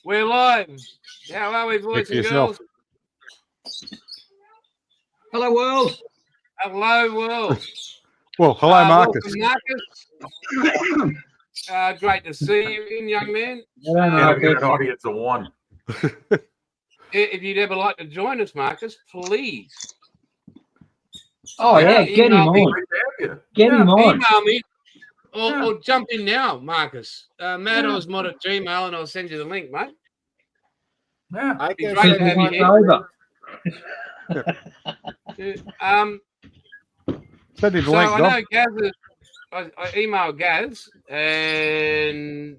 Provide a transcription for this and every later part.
We're live. How are we, boys and girls? Hello, world. Hello, world. Well, hello, Marcus. Welcome, Marcus. Great to see you again, young man. An audience of one. If you'd ever like to join us, Marcus, please. Oh, yeah, get him on. Get him on. Email me or jump in now, Marcus. MadOzMod@gmail, and I'll send you the link, mate. Yeah, I can great to have you over. Send him the So link, I Dom. know Gaz is, I emailed Gaz, and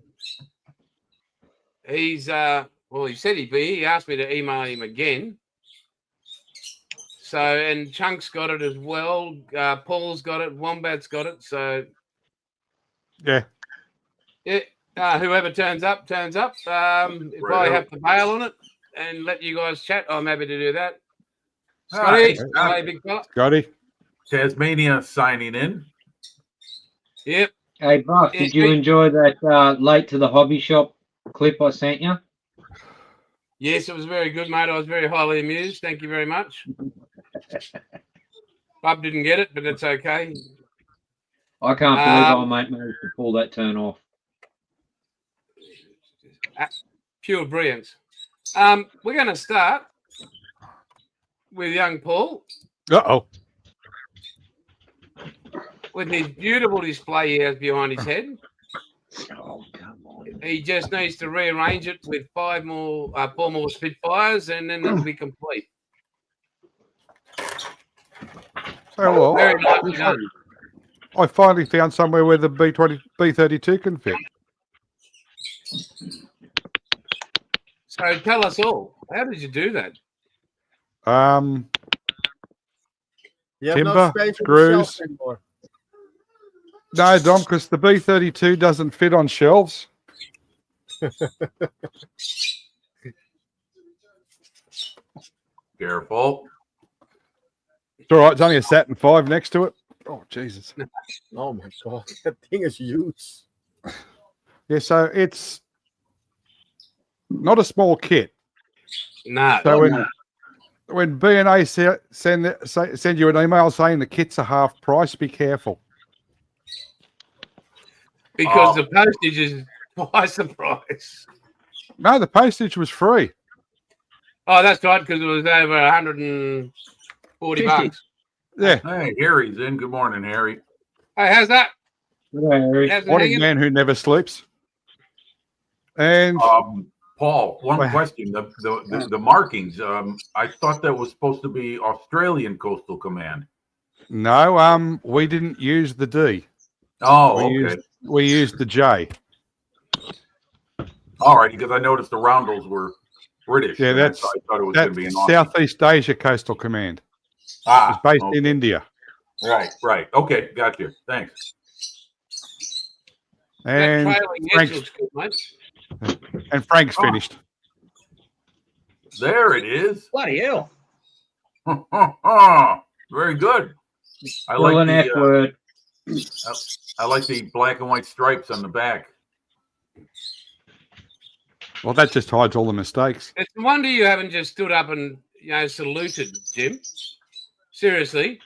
he's well, he said he'd be. He asked me to email him again. So, and Chunk's got it as well. Paul's got it. Wombat's got it. So, Yeah. Whoever turns up, turns up. If I have to bail on it and let you guys chat, I'm happy to do that. Scotty, hey, big fella. Scotty. Tasmania signing in. Yep. Hey, Buck, did you enjoy that late to the hobby shop clip I sent you? Yes, it was very good, mate. I was very highly amused. Thank you very much. Bub didn't get it, but it's okay. I can't believe I managed to pull that turn off. Pure brilliance. We're going to start with young Paul. Uh-oh. With his beautiful display he has behind his head. Oh, come on. He just needs to rearrange it with four more Spitfires, and then it'll be complete. So, well, Very nicely done. I finally found somewhere where the B32 can fit. So tell us all, how did you do that? You have Timber, no space for the screws. shelf anymore. No, Dom, because the B32 doesn't fit on shelves. Careful. It's all right. It's only a Saturn 5 next to it. Oh, Jesus. Oh my god, that thing is huge. Yeah, so it's not a small kit. No. So when B&A send you an email saying the kit's a half price, be careful. Because the postage is twice the price. No, the postage was free. Oh, that's right, because it was over 140 bucks. Yeah. Hey, Harry's in. Good morning, Harry. Hey, how's that? Hey, How's it What a hanging? man who never sleeps. And Paul, one question. The markings. I thought that was supposed to be Australian Coastal Command. no, we didn't use the D. Oh, We okay. We used the J. All right, because I noticed the roundels were British. Yeah, and that's I thought it was going to be an Aussie. Southeast Asia Coastal Command. It's Ah, based okay. in India. Right. Okay, got you. Thanks. And That trailing edge Frank's, looks good, mate. and Frank's finished. There it is. bloody hell. Very good. I Still like an F the word. I like the black and white stripes on the back. Well, that just hides all the mistakes. It's a wonder you haven't just stood up and saluted, Jim. Seriously.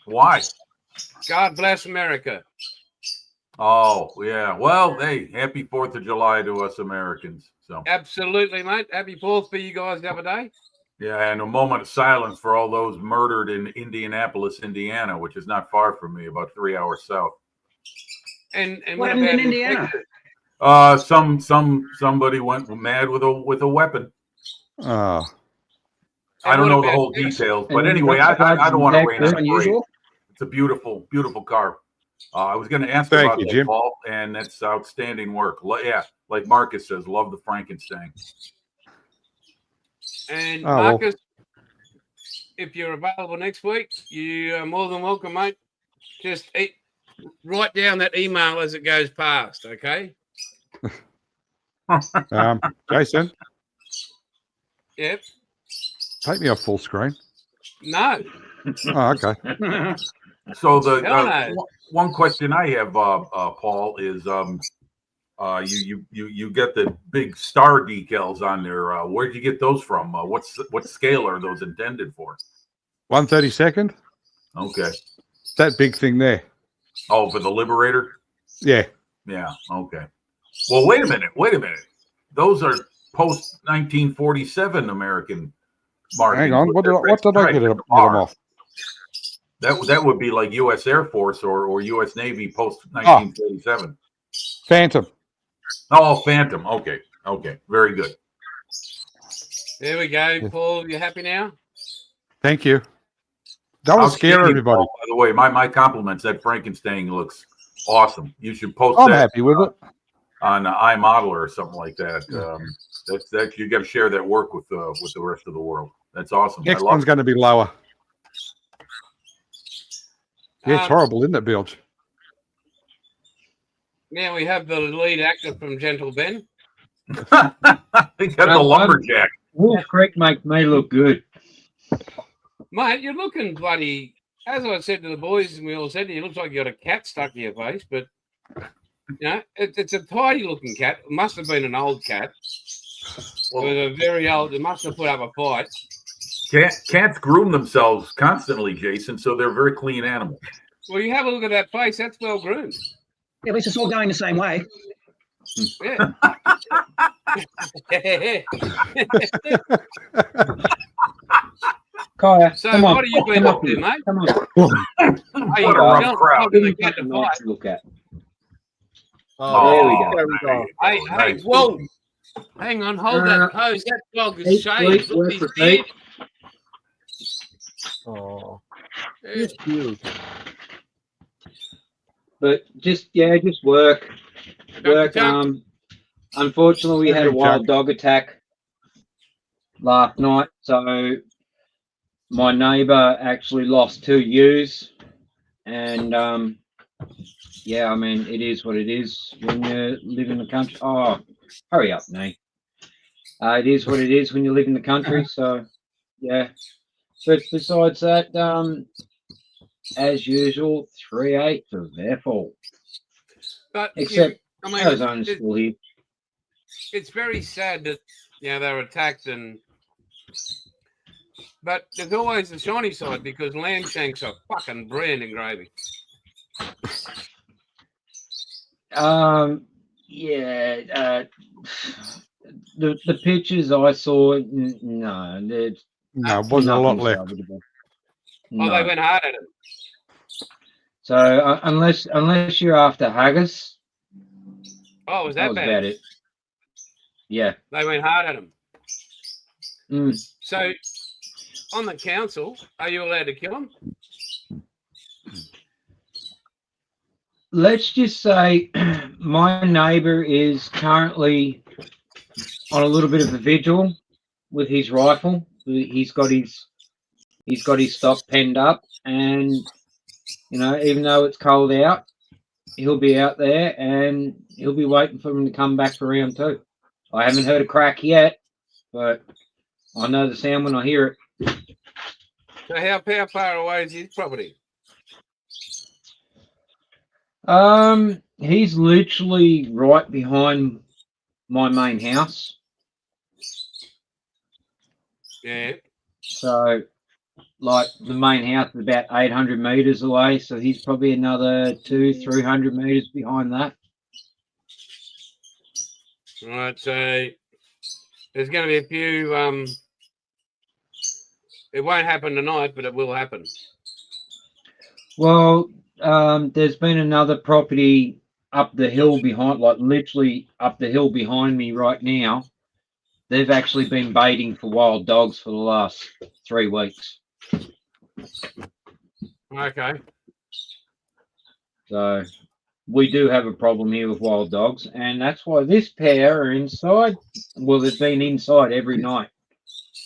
Why? God bless America. Oh, yeah. Well, hey, happy 4th of July to us Americans. So, Absolutely, mate. Happy 4th for you guys the other day. yeah, and a moment of silence for all those murdered in Indianapolis, Indiana, which is not far from me, about 3 hours south. And What what happened about in Indiana? Somebody went mad with a weapon. Oh, I don't what know the about whole Texas? details, but anyway, I don't want to rain on parade. Unusual. It's a beautiful, beautiful car. I was going to ask Thank about you, that, Jim. Paul, and that's outstanding work. Yeah, like Marcus says, love the Frankenstein. And Oh, well. Marcus, if you're available next week, you are more than welcome, mate. Just write down that email as it goes past, okay? Jason, Yep. take me off full screen. No. Oh, okay. So the Hell no. one question I have, Paul, is You get the big star decals on there. Where'd you get those from? What scale are those intended for? 132nd. Okay. That big thing there. Oh, for the Liberator? Yeah. Yeah. Okay. Well, wait a minute. Those are post 1947 American markings. Hang on. What did I get them off? That would be like U.S. Air Force or U.S. Navy post 1947. Phantom. Oh, Phantom. Okay. Very good. There we go, Paul. You happy now? Thank you. That was scare Outstanding, everybody. Paul, by the way, my compliments. That Frankenstein looks awesome. You should post I'm that happy with it. on iModel or something like that. That's you got to share that work with the rest of the world. That's awesome. Next I love one's it. going to be lower. Yeah, it's Um, horrible, isn't it, Bilge? Now we have the lead actor from Gentle Ben. They got the lumberjack. Wolf Creek makes me look good. Mate, you're looking bloody, as I said to the boys, and we all said, you looks like you got a cat stuck to your face, but, you know, it's a tidy looking cat. It must have been an old cat. Well, it was a very old, it must have put up a fight. Cats groom themselves constantly, Jason, so they're very clean animals. Well, you have a look at that face, that's well groomed. Yeah, at least it's all going the same way. Yeah. Kaya, So come on. what have you been come up on, to, mate? Come on. Hey, What a don't rough crowd. give the cat to Nice fight. to look at. Oh, There we go. There we go. Hey, Nice. whoa. Hang on, hold that pose. That dog is shaved. Sleep, Look work at his for beard. feet. Oh, Yeah. he's cute. But just work. Work. Chuck. Unfortunately, we had a Chuck. wild dog attack last night, so my neighbour actually lost 2 ewes, and yeah, I mean it is what it is when you live in the country. Oh, hurry up, Nate. It is what it is when you live in the country. So yeah, but besides that, as usual, 3/8 of their fault. But Except I mean, Arizona's still here. it's very sad that they were attacked, but there's always the shiny side because lamb shanks are fucking brilliant in gravy. Yeah, the pictures I saw, no, there's No, it wasn't a lot nothing left. salvageable. Oh, No. they went hard at it. So unless you're after haggis, Oh, was that that was bad? about it. Yeah. They went hard at them. Mm. So, on the council, are you allowed to kill them? Let's just say my neighbour is currently on a little bit of a vigil with his rifle. He's got his stock penned up, and even though it's cold out, he'll be out there and he'll be waiting for him to come back for round 2. I haven't heard a crack yet, but I know the sound when I hear it. So, how far away is his property? He's literally right behind my main house. Yeah. So, like, the main house is about 800 meters away. So he's probably another 200-300 meters behind that. All right. So, there's going to be a few. It won't happen tonight, but it will happen. Well, there's been another property up the hill behind, like literally up the hill behind me right now. They've actually been baiting for wild dogs for the last 3 weeks. Okay. So we do have a problem here with wild dogs, and that's why this pair are inside. Well, they've been inside every night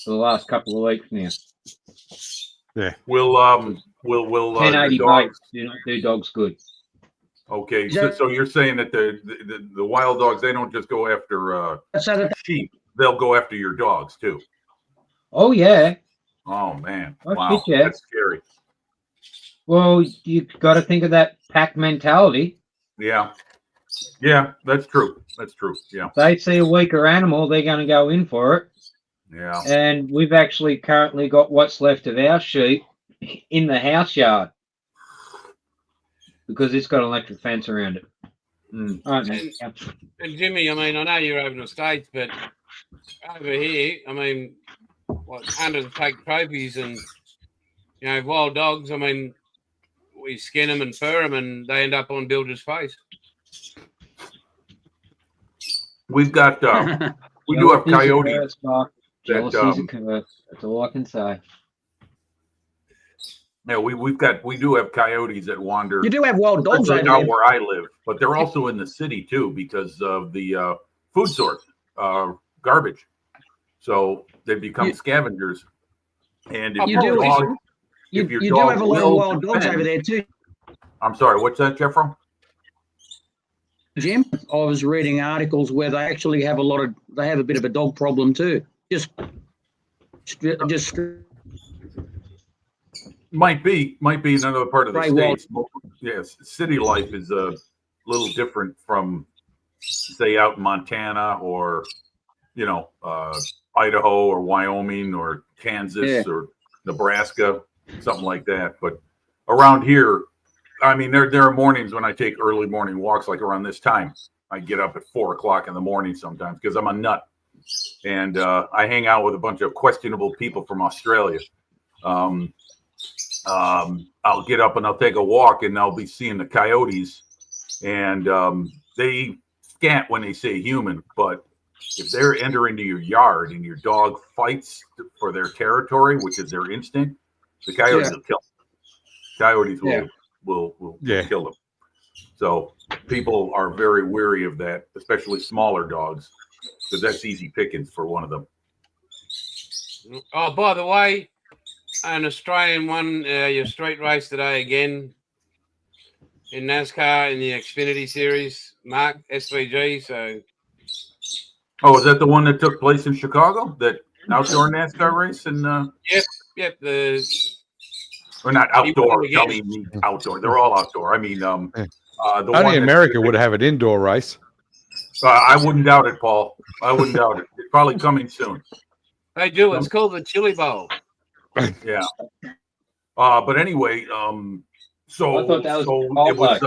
for the last couple of weeks now. Will 1080 the dogs? bites do not do dogs good. Okay, so you're saying that the wild dogs, they don't just go after So that sheep; they'll go after your dogs too. Oh yeah. Oh man, Oh, wow, shit, yeah. that's scary. Well, you've got to think of that pack mentality. Yeah, Yeah, that's true. That's true. Yeah. If they see a weaker animal, they're going to go in for it. Yeah. And we've actually currently got what's left of our sheep in the house yard because it's got an electric fence around it. Right, man. And Jimmy, I mean, I know you're over in the States, but over here, I mean, what, hunters take trophies and, you know, wild dogs, I mean, we skin them and fur them and they end up on builder's face. We've got, we do have coyotes. Jealousy's a curse. That's all I can say. Yeah, we do have coyotes that wander. You do have wild dogs Especially over now there. where I live, but they're also in the city too because of the food source, garbage. So they become scavengers. And if You do, your dog, you, if your you do dog have a lot of will wild dogs defend- over there too, I'm sorry, what's that, Jeffro? Jim. I was reading articles where they actually have they have a bit of a dog problem too. Just Might be another part of the Right, well- states. Yes, city life is a little different from, say, out in Montana or, you know, Idaho or Wyoming or Kansas or Nebraska, something like that. But around here, I mean, there are mornings when I take early morning walks, like around this time. I get up at 4 o'clock in the morning sometimes because I'm a nut, and I hang out with a bunch of questionable people from Australia. I'll get up and I'll take a walk and I'll be seeing the coyotes, and they scant when they say human, but if they're entering into your yard and your dog fights for their territory, which is their instinct, the coyotes will kill them. Coyotes will kill them. So people are very wary of that, especially smaller dogs, because that's easy pickings for one of them. Oh, by the way, an Australian won your street race today again in NASCAR in the Xfinity Series, Mark SVG. So, oh, is that the one that took place in Chicago? That outdoor NASCAR race? And yep, or not outdoor. He won I mean outdoor. They're all outdoor. I mean, the one Only that- America would have an indoor race. I wouldn't doubt it, Paul. I wouldn't doubt it. It's probably coming soon. they do. It's called the Chili Bowl. Yeah. But anyway, so I thought that was it was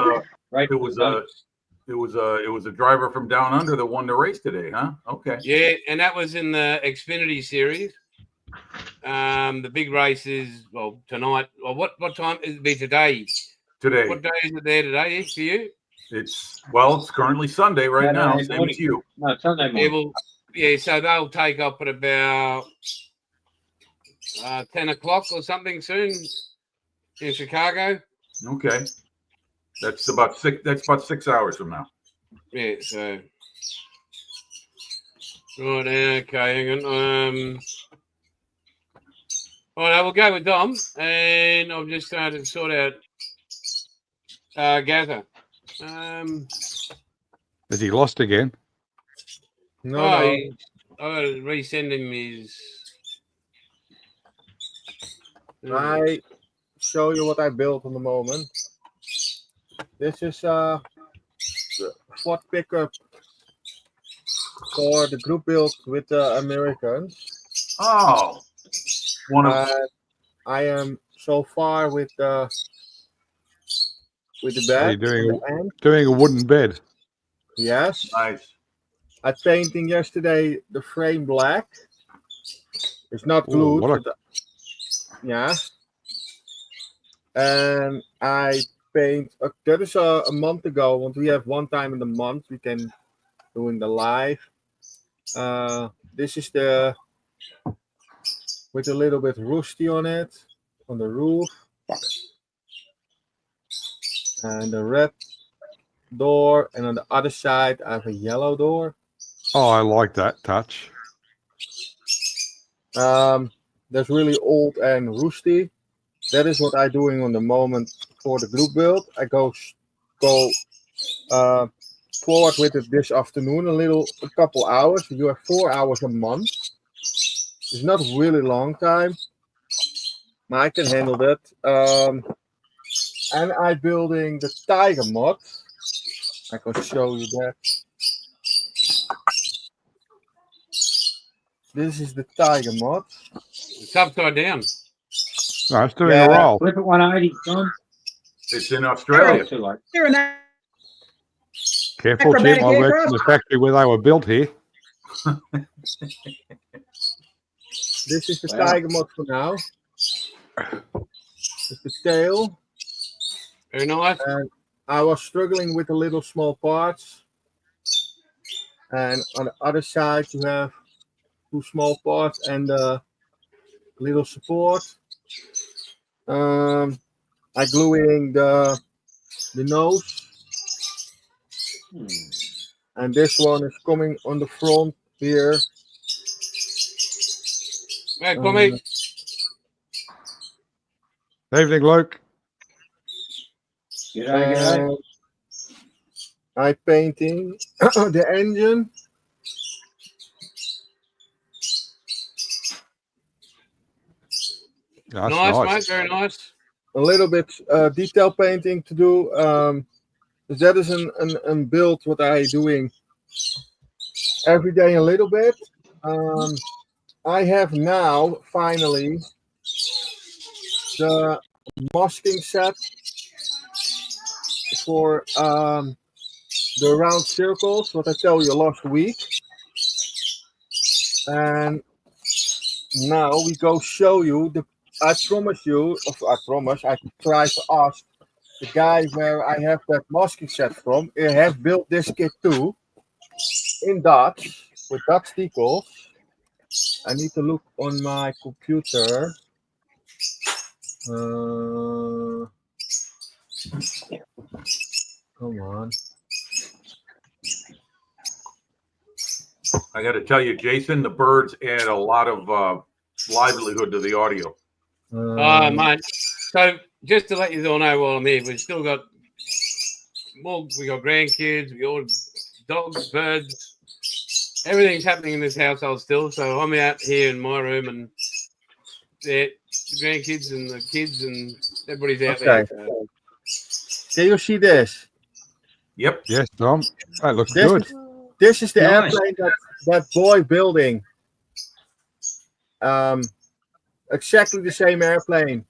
right. it was a driver from down under that won the race today, huh? Okay. Yeah, and that was in the Xfinity Series. The big race is tonight. Well, what time is it be today? Today. What day is it there today for you? It's currently Sunday right now, same as you. No, Sunday morning. So they'll take up at about 10 o'clock or something soon in Chicago. Okay. That's about 6 hours from now. Yeah, so right, okay, hang on. All right, we'll go with Dom, and I've just started to sort out Gaza. Has he lost again? No, I gotta resend him his. I show you what I built on the moment. This is the Ford pickup for the group build with the Americans. Oh, one of I am so far with the Are bed. you And doing a wooden bed? yes, nice. I painting yesterday the frame black. It's not Ooh, glued. what a- but, yeah. And I paint. That is a month ago. Want we have one time in the month we can doing the live. This is the with a little bit rusty on it on the roof, and the red door, and on the other side I have a yellow door. Oh, I like that touch. That's really old and rusty. That is what I'm doing on the moment for the group build. I go forward with it this afternoon, a couple hours. You have 4 hours a month. It's not really long time, but I can handle that. And I'm building the Tiger mod. I can show you that. This is the Tiger mod. It's upside down. No, it's doing Yeah. a roll. Flip it 180, John. It's in Oh, Australia. too late. They're an Careful, Jim. acrobatic I worked aircraft. in the factory where they were built here. This is the Wow. Tiger mod for now. It's the tail. Very nice. I was struggling with the little small parts. And on the other side, you have 2 small parts and the little support. I gluing the nose. And this one is coming on the front here. Hey, Tommy. Evening, Luke. G'day, g'day. And I painting the engine. That's Nice, nice. mate. Very nice. A little bit detail painting to do. That is a build what I doing every day a little bit. I have now finally the masking set for the round circles, what I tell you last week. And now we go show you the. I promise you, I try to ask the guy where I have that masking set from. He has built this kit too in Dutch with Dutch decals. I need to look on my computer. Come on. I got to tell you, Jason, the birds add a lot of livelihood to the audio. Mate. So just to let you all know while I'm here, we've still got more. We got grandkids. We got dogs, birds. Everything's happening in this household still. So I'm out here in my room, and the grandkids and the kids and everybody's out there. Okay. Can you see this? Yep. Yes, Tom. That looks This good. is, this is the Nice. airplane that boy building. Exactly the same airplane.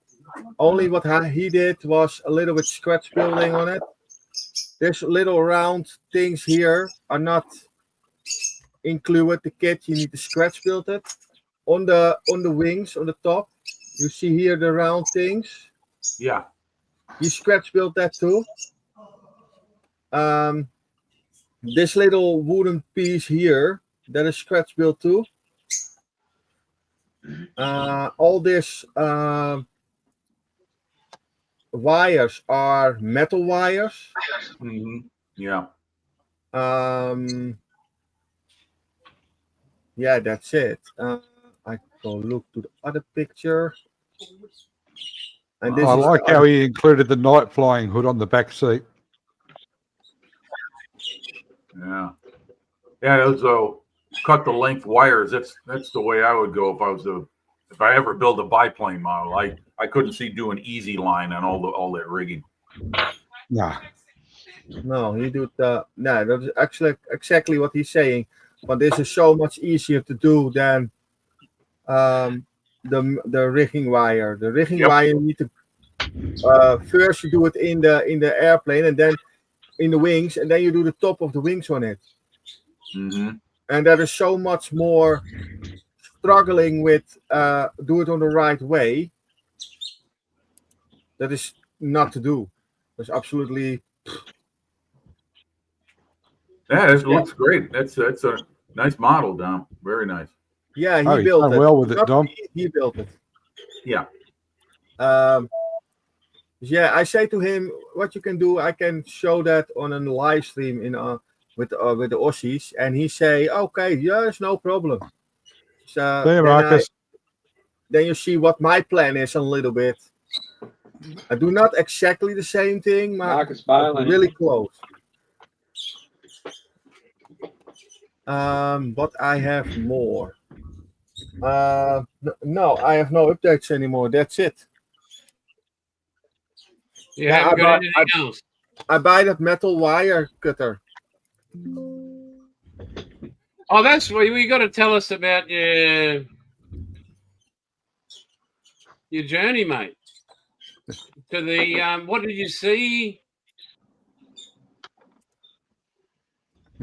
Only what he did was a little bit scratch building on it. This little round things here are not included the kit. You need to scratch build it. On the wings on the top, you see here the round things. Yeah. You scratch built that too. This little wooden piece here, that is scratch built too. All this wires are metal wires. Yeah. Yeah, that's it. I go look to the other picture. And this I is like the how other- he included the night flying hood on the back seat. Yeah. Yeah. Those cut the length wires. That's the way I would go if I ever build a biplane model. I couldn't see doing easy line on all that rigging. Nah. No, he did no, that's actually exactly what he's saying. But this is so much easier to do than the rigging wire. The rigging Yep. wire you need to first you do it in the airplane and then in the wings, and then you do the top of the wings on it. Mm-hmm. And that is so much more struggling with do it on the right way. That is not to do. That's absolutely Yeah, it looks great. That's a nice model, Dom. Very nice. yeah. He Oh, he's built done it. well with it, Not Dom. me, he built it. Yeah. Yeah, I say to him, what you can do, I can show that on a live stream with the Aussies, and he say, okay, yes, no problem. So There, Marcus. then you see what my plan is a little bit. I do not exactly the same thing, but Marcus Bolan. really close. But I have more. No, I have no updates anymore. That's it. You Yeah, haven't I got bought- anything else. I buy that metal wire cutter. Oh, that's what you got to tell us about your journey, mate. To the what did you see?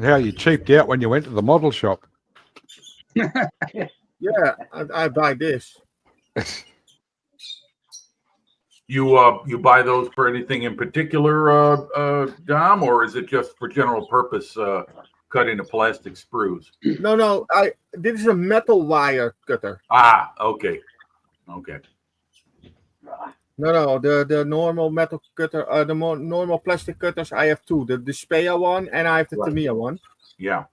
How you cheaped out when you went to the model shop. Yeah, I buy this. You buy those for anything in particular, Dom, or is it just for general purpose cutting the plastic sprues? No. This is a metal wire cutter. Ah, okay. Okay. No. The normal metal cutter, the more normal plastic cutters. I have two. The Spea one, and I have the Right. Tamiya one. Yeah.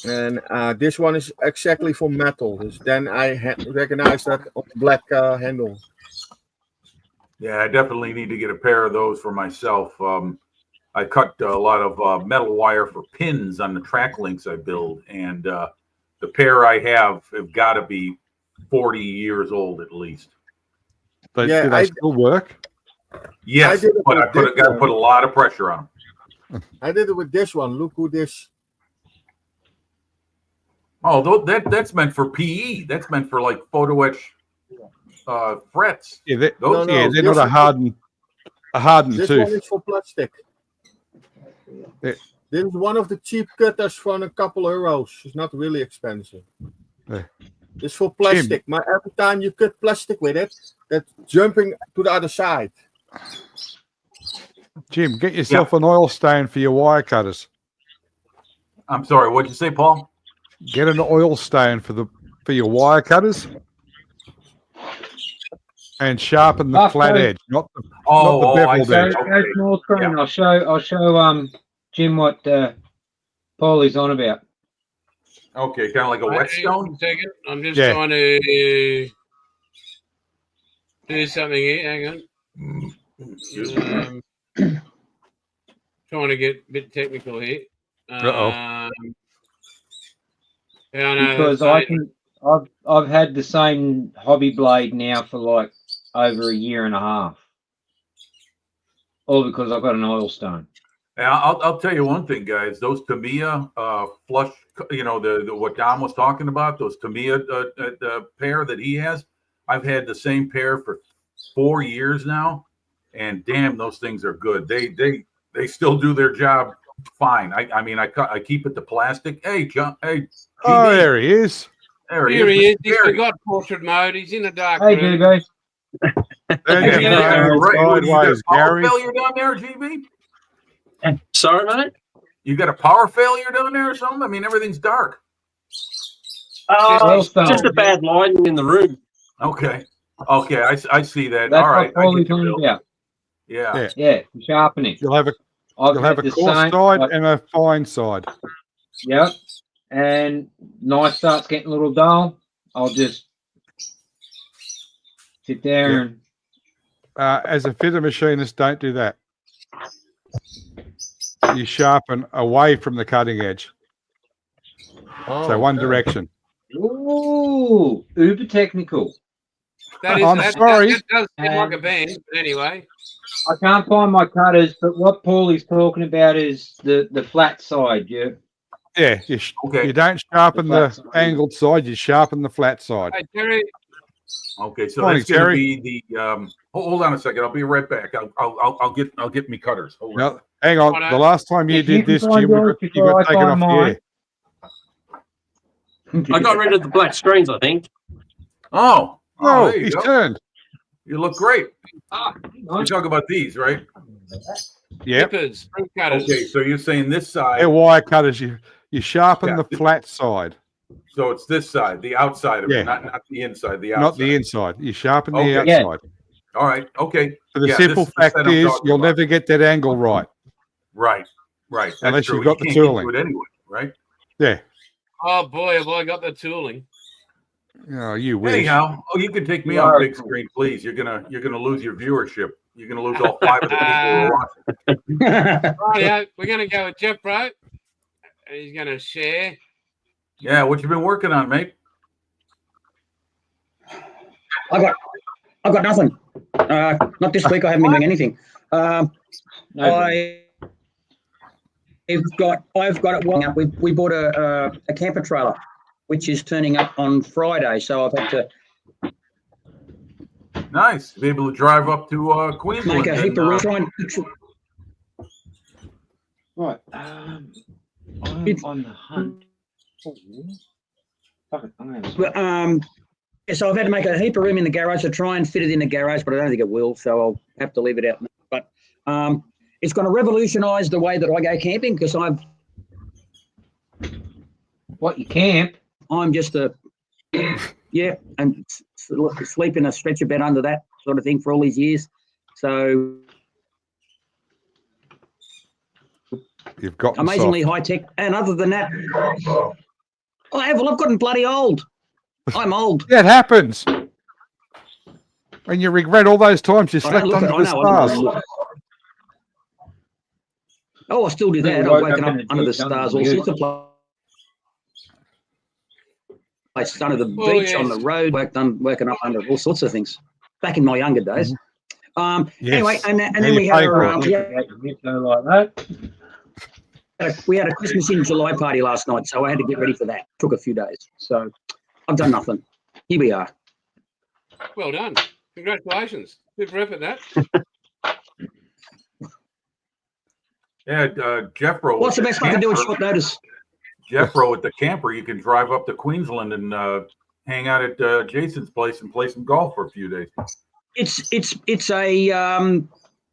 And this one is exactly for metal. Dus then I recognize that on the black handle. Yeah, I definitely need to get a pair of those for myself. I cut a lot of metal wire for pins on the track links I build, and the pair I have got to be 40 years old at least. But Yeah, do they still work? Yes, did it but I with this got to one. put a lot of pressure on them. I did it with this one. Look who this. Oh, that's meant for PE. That's meant for like photo etch frets. Yeah, they, Those, No, yeah, they're not this a hardened This one tooth. is for plastic. Yeah. This is one of the cheap cutters for a couple euros. It's not really expensive. Yeah. It's for plastic. Every time you cut plastic with it, that's jumping to the other side. Jim, get yourself an oil stain for your wire cutters. I'm sorry, what'd you say, Paul? Get an oil stain for your wire cutters, and sharpen the flat edge, not the Oh, beveled I see. edge. Go Okay. small screen. Yeah. I'll show Jim what Paulie's on about. Okay, kind of like a whetstone. Second, I'm just Yeah. trying to do something here. Hang on. Trying to get a bit technical here. Uh-oh. Yeah, I know. Because I've had the same hobby blade now for like over a year and a half. All because I've got an oil stone. Yeah, I'll tell you one thing, guys. Those Tamiya flush, the what Dom was talking about, those Tamiya pair that he has. I've had the same pair for 4 years now, and damn, those things are good. They still do their job fine. I keep it to plastic. Hey, John. Hey. Oh, GB. there he is. There Here he is. He's Gary. got portrait mode. He's in a dark Hey, room. GB. There Yeah, you Yeah, go. right. You got a Sideways, power Gary. failure down there, GB? Sorry, mate. You got a power failure down there or something? I mean, everything's dark. Well Just done. a bad lighting in the room. Okay. Okay, I see that. That's All right. what I Paulie's get you, on Bill. about. Yeah. Yeah, sharpening. You'll have a I've had the coarse same. side and a fine side. Yep. And knife starts getting a little dull. I'll just sit there Yeah. and As a fitter machinist, don't do that. You sharpen away from the cutting edge, so one direction. ooh, uber technical. That is, I'm that, sorry. That does seem like a band, but anyway. I can't find my cutters, but what Paulie's talking about is the flat side. Yeah. Yeah, Okay. you don't sharpen The the flat side. angled side; you sharpen the flat side. Hey, Terry, Okay. So Morning, that's going to Terry. be the. Hold on a second. I'll be right back. I'll get me cutters. Hold on. Now, hang on. Righto. The last time you If you did can this, find Jim, yours you before got I taken find off the mine. air. I got rid of the black screens, I think. Oh. Oh, there you he's go. turned. You look great. Ah, You talk about these, right? Yep. Nippers, spring cutters. Okay. So you're saying this side. They're wire cutters. You sharpen Yeah. the flat side, So it's this side, the outside of Yeah. it, not the inside. The outside. not the inside. You sharpen the Okay. Yeah. outside. All right. Okay. But the Yeah, simple this is the fact set I'm is, talking you'll about. never get that angle right. Right. Right. That's Unless true. you've got You the can't tooling. do it anyway, right? Yeah. Oh boy, have I got the tooling. Oh, you wish. Anyhow, you can take me You on are big cool. screen, please. You're gonna lose your viewership. You're gonna lose all 5 of the people who are watching. Right, we're going to go with Jeff Bro. He's going to share. Yeah, what you been working on, mate? I got nothing. Not this week. I haven't been doing anything. No, I've got it well up. We bought a camper trailer, which is turning up on Friday. So I've had to Nice. Be able to drive up to Queensland. make a heap of room. Try and right. I'm on the hunt. Fuck it, I'm gonna- yeah, so I've had to make a heap of room in the garage to try and fit it in the garage, but I don't think it will. So I'll have to leave it out. But it's going to revolutionise the way that I go camping because What, you camp? I'm just and sleep in a stretcher bed under that sort of thing for all these years. So You've got amazingly high tech. And other than that, I've gotten bloody old. I'm old. Yeah, it happens. And you regret all those times you I slept don't look under at- the I know, stars. Oh, I still do that. You I've woke woken up up in a under the ditch under stars, the all ute. sorts of places, under the Oh, beach, on yes. the road, woken up under all sorts of things. Back in my younger days. Yes. Anyway, and then Now we you had pay for our, it. Like that. we had a Christmas in July party last night, so I had to get ready for that. Took a few days, so I've done nothing. Here we are. Well done. Congratulations. Super effort, that. Yeah, Jeffro. What's the with best I can do at camper- short notice? Jeffro with the camper, you can drive up to Queensland and hang out at Jason's place and play some golf for a few days.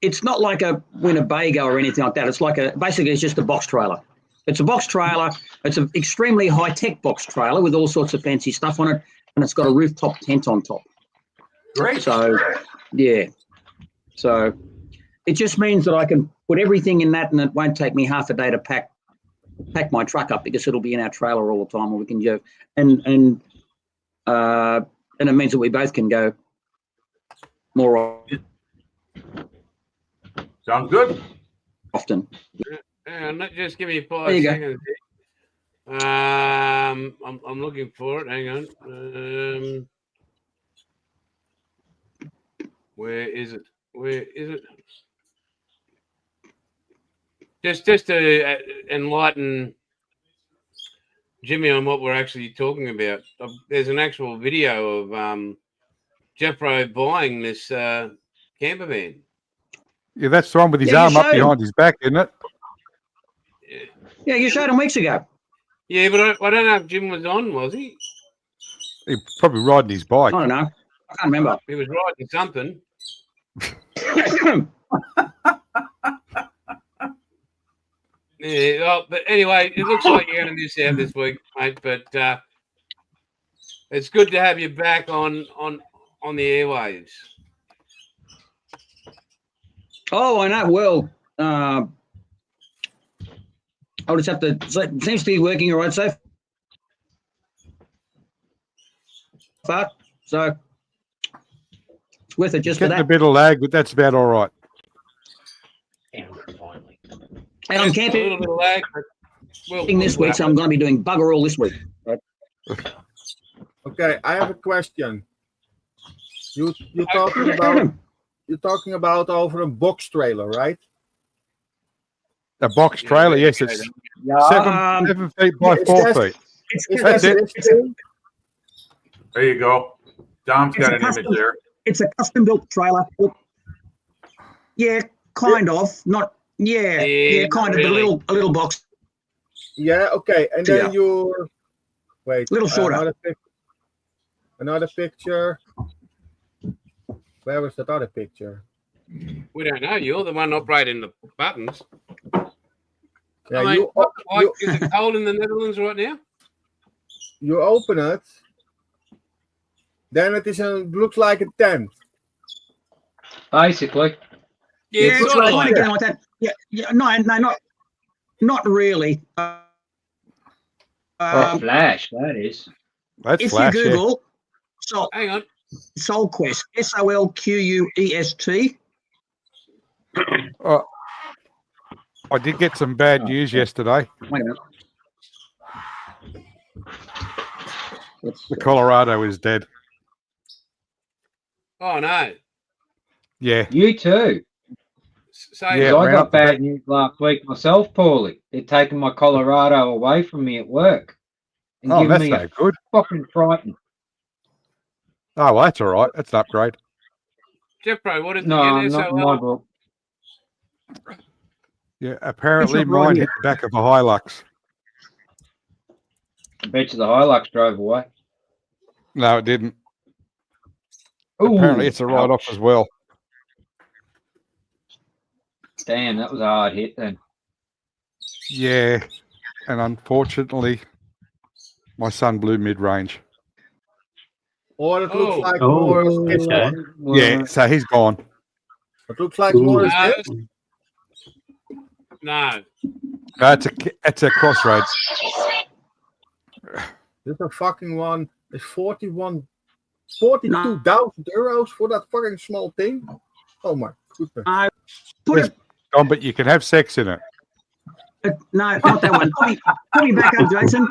It's not like a Winnebago or anything like that. It's like basically it's just a box trailer. It's a box trailer. It's an extremely high tech box trailer with all sorts of fancy stuff on it, and it's got a rooftop tent on top. Great. So, yeah. So it just means that I can put everything in that, and it won't take me half a day to pack my truck up because it'll be in our trailer all the time, or we can go and it means that we both can go more Sounds good. often. Just give me There 5 you go. seconds. I'm looking for it. Hang on. Where is it? Where is it? Just to enlighten Jimmy on what we're actually talking about. There's an actual video of Jeffro buying this camper van. Yeah, that's the one with his Yeah, you arm up showed him. behind his back, isn't it? Yeah, you showed him weeks ago. Yeah, but I don't know if Jim was on, was he? He's probably riding his I bike. don't know. I can't remember. He was riding something. Yeah, well, but anyway, it looks like you're going to miss out this week, mate. But it's good to have you back on the airwaves. Oh, I know. Well, I'll just have to. It seems to be working all right so far. So it's worth it just for Getting a that. bit of lag, but that's about all right. Finally. And I'm Just a little camping bit of lag, but this week, so I'm going to be doing bugger all this week. Okay, I have a question. You're talking about over a box trailer, right? A box trailer, yes, it's Yeah. 7 feet by It's 4 just- feet. It's, Is That's that it. listed? There you go. Dom's got an It's a image there. it's a custom built trailer. Yeah, kind of. Not. Yeah, Yeah, kind of. really. But a little box. Yeah, okay. And then Yeah. you're wait. Little shorter. Another picture. Where was that other picture? we don't know. You're the one operating the buttons. Yeah, I mean, you, like, is it cold in the Netherlands right now? you open it. Then it looks like a tent. Basically. Yeah, It's sort of kind like of getting like that. Yeah. No, not really. Flash, that is. That's If flash, you yeah. Google Hang on. Solquest, SOLQUEST. Oh, I did get some bad news yesterday. Wait a minute. The Colorado is dead. Oh no. Yeah. You too. So Yeah, 'Cause I round got up bad news last week myself, Paulie. They're taking my Colorado away from me at work and Oh, giving that's me no a good. fucking frighten. Oh, well, that's all right. That's an upgrade. Jeffro, what did No, you I'm get? not in my book. Yeah, apparently It's not right mine here. hit the back of a Hilux. I bet you the Hilux drove away. No, it didn't. Ooh, Apparently it's a write-off as well. damn, that was a hard hit then. Yeah, and unfortunately, my son blew mid-range. Or it looks Oh. like Oh, more as okay. this one. Yeah, so he's gone. It looks like more as No, this. no. It's a Crossroads. This a fucking one. It's 42,000 euros for that fucking small thing. Oh my goodness. Put it, Gone, but you can have sex in it. no, not that one. Put me back up, Jason.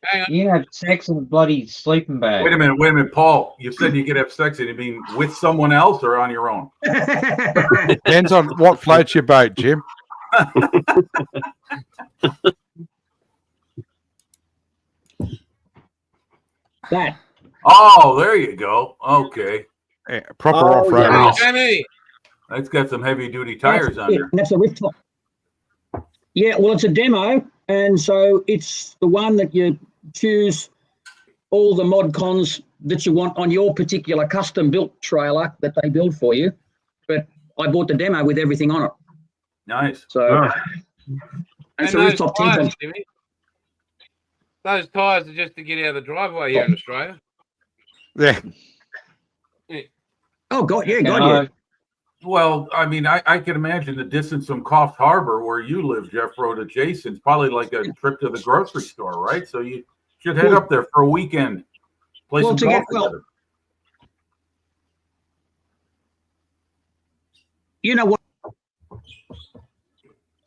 Hang on. You have sex in a bloody sleeping bag. Wait a minute, Paul. You said you could have sex. You mean with someone else or on your own? Depends on what floats your boat, Jim. That. Oh, there you go. Okay, Yeah, proper Oh, off-road. yeah. Jamie. that's got some heavy duty tires on there. That's a rooftop. Yeah, well, it's a demo, and so it's the one that you choose all the mod cons that you want on your particular custom built trailer that they build for you. But I bought the demo with everything on it. Nice. So Oh. it's And a those rooftop tyres, tent. Jimmy, those tyres are just to get out of the driveway here in Australia. Yeah, Oh, God, yeah, God, No, yeah. Well, I mean, I can imagine the distance from Coffs Harbor, where you live, Jeffro, to Jason's probably like a trip to the grocery store, right? So you should head up there for a weekend, play Well, some to golf get- well, together. You know what?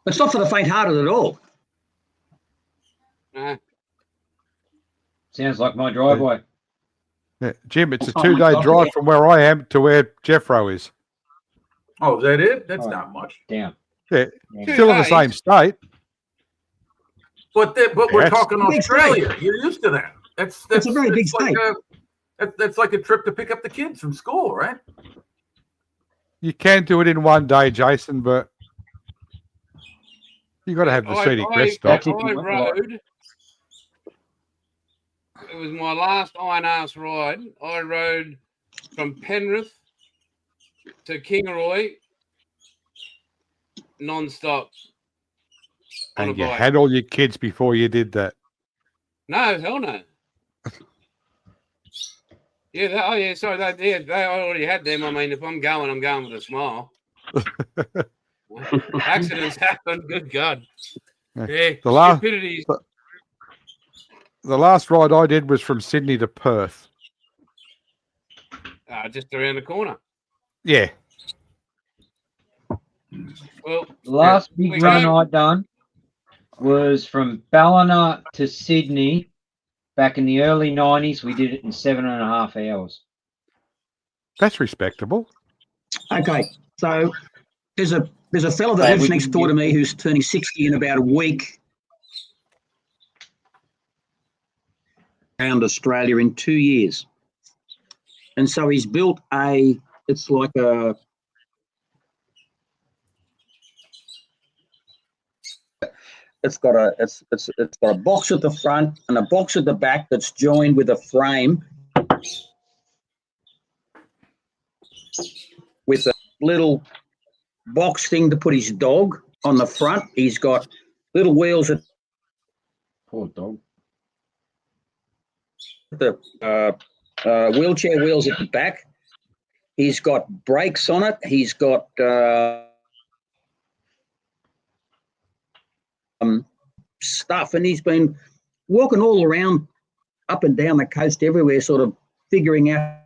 It's not for the faint-hearted at all. sounds like my driveway. yeah. Jim, it's a Oh, 2-day God, drive yeah. from where I am to where Jeffro is. Oh, is that it? That's Oh. not much. Damn. Yeah, Yeah. still in the same state. But we're Yes. talking Big Australia. You're used to that. That's It's a very big like state. that's like a trip to pick up the kids from school, right? You can do it in one day, Jason, but you got to have the scenic rest stop. That's if you went right. rode. It was my last iron ass ride. I rode from Penrith to Kingaroy non-stop on a And you bike. had all your kids before you did that. No, hell no. Yeah, oh yeah, sorry, they already had them. I mean, if I'm going with a smile. Accidents happen, good God. Yeah. Yeah, The last- stupidity. The last ride I did was from Sydney to Perth. Just around the corner. Yeah. Well, The last we big run go. I done was from Ballina to Sydney back in the early 90s. We did it in 7.5 hours. That's respectable. Okay, so there's a fellow that Hey, lives we next can door to get- me who's turning 60 in about a week. Around Australia in 2 years, and so he's built it's like a it's got a box at the front and a box at the back that's joined with a frame with a little box thing to put his dog on the front. He's got little wheels at Poor dog. the wheelchair wheels at the back. He's got brakes on it. He's got stuff, and he's been walking all around, up and down the coast, everywhere, sort of figuring out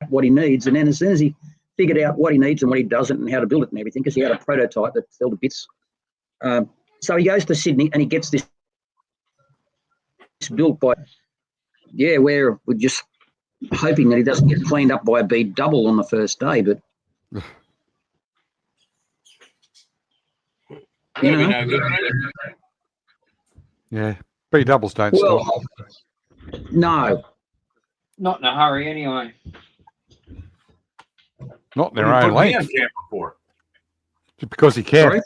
what he needs. And then as soon as he figured out what he needs and what he doesn't and how to build it and everything, because he had a prototype that fell to bits. So he goes to Sydney and he gets this built by, where we just hoping that he doesn't get cleaned up by a B double on the first day. But That'll be know. no good. will it? Yeah. B doubles don't stop. well, no, Not in a hurry, anyway. Not in their What own do you put me on length. camera for? Just because he can.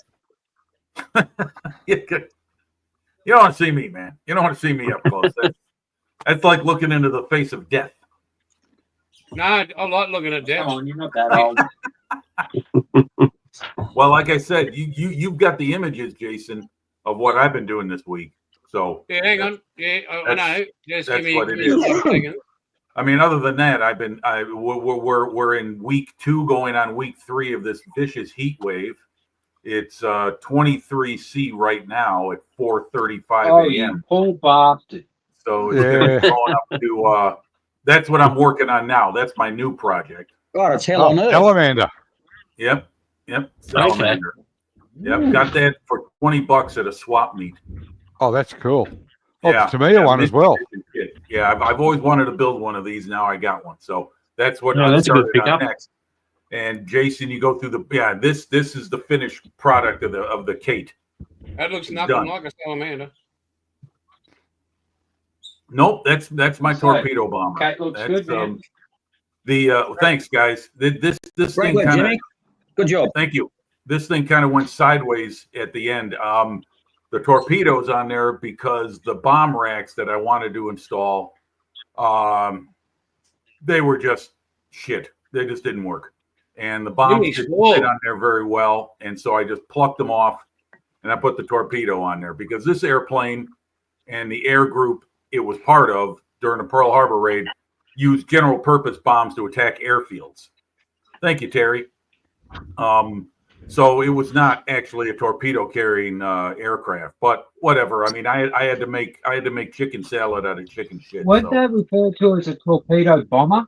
Sorry? You don't want to see me, man. You don't want to see me up close. That's like looking into the face of death. No, I like looking at Come death. on, you're not that old. Well, like I said, you've got the images, Jason, of what I've been doing this week. So Yeah, hang on. Yeah, I know. Just that's give me, what give it me is. 1 second. I mean, other than that, we're in week 2, going on week 3 of this vicious heat wave. It's 23C right now at 4:35 Oh, you a.m. poor bastard. So it's gonna Yeah. be going up to. That's what I'm working on now. That's my new project. God, it's hell Oh, on earth. Salamander. Yep. Salamander. Yep. Got that for $20 at a swap meet. Oh, that's cool. Oh, Yeah. the tomato one as well. Yeah, I've always wanted to build one of these. Now I got one. So that's what Yeah, I'm that's a good started on pickup. next. And Jason, you go through this is the finished product of the Kate. That looks nothing Done. like a salamander. Nope, that's my So, torpedo bomber. Kate looks That's, good, man. Thanks guys. This Great thing work, kind of Jimmy. Good job. thank you. This thing kind of went sideways at the end. The torpedoes on there because the bomb racks that I wanted to install, they were just shit. They just didn't work, and the bombs Really didn't slow. fit on there very well. And so I just plucked them off, and I put the torpedo on there because this airplane and the air group it was part of during the Pearl Harbor raid used general purpose bombs to attack airfields. Thank you, Terry. So it was not actually a torpedo carrying aircraft, but whatever. I mean, I had to make chicken salad out of chicken shit. Wasn't So. that referred to as a torpedo bomber?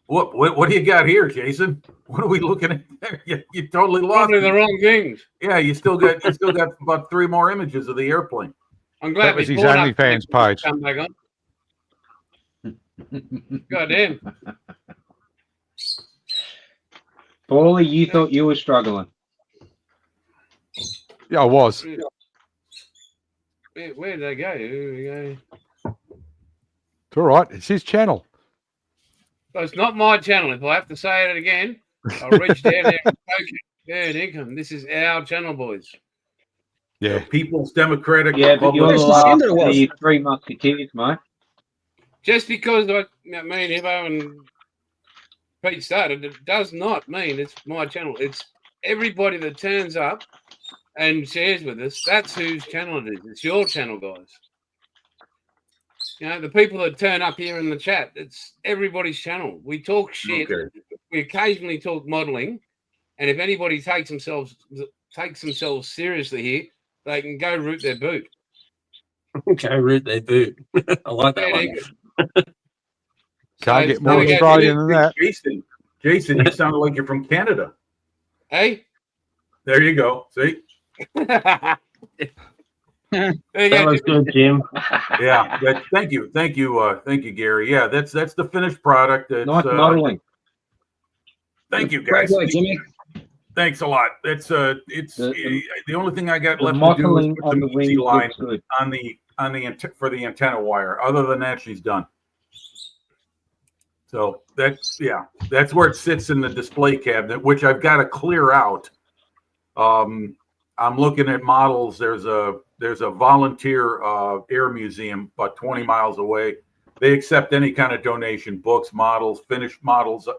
What do you got here, Jason? What are we looking at there? You totally lost Probably me. the wrong things. Yeah, you still got about 3 more images of the airplane. I'm glad That was we his brought up OnlyFans the- page. Come back on. God damn. Paulie, you thought you were struggling. Yeah, I was. Where did they go? Here we go. It's all right. It's his channel. So it's not my channel. If I have to say it again, I'll reach down there and poke it. Third income. This is our channel, boys. Yeah. The People's Democratic Yeah, but you're Republic. the Yes, last it of was. the Three Musketeers, mate. Just because me and Hibbo and Pete started, it does not mean it's my channel. It's everybody that turns up and shares with us. That's whose channel it is. It's your channel, guys. You know, the people that turn up here in the chat, it's everybody's channel. We talk shit. Okay. We occasionally talk modeling. And if anybody takes themselves seriously here, they can go root their boot. Go root their boot. I like that Yeah, one. they- Can't So get more there we go, Australian than that. Jason, you sounded like you're from Canada. Hey? There you go. See? There you That go. was good, Jim. Yeah. Thank you, Gary. Yeah, that's the finished product. It's, Nice modeling. Thank you, Great guys. work, Jimmy. Thanks a lot. It's The- the only thing I got The left to do is modeling put on some the wing easy line looks good. for the antenna wire. Other than that, she's done. So that's where it sits in the display cabinet, which I've got to clear out. I'm looking at models. There's a volunteer air museum about 20 miles away. They accept any kind of donation, books, models, finished models,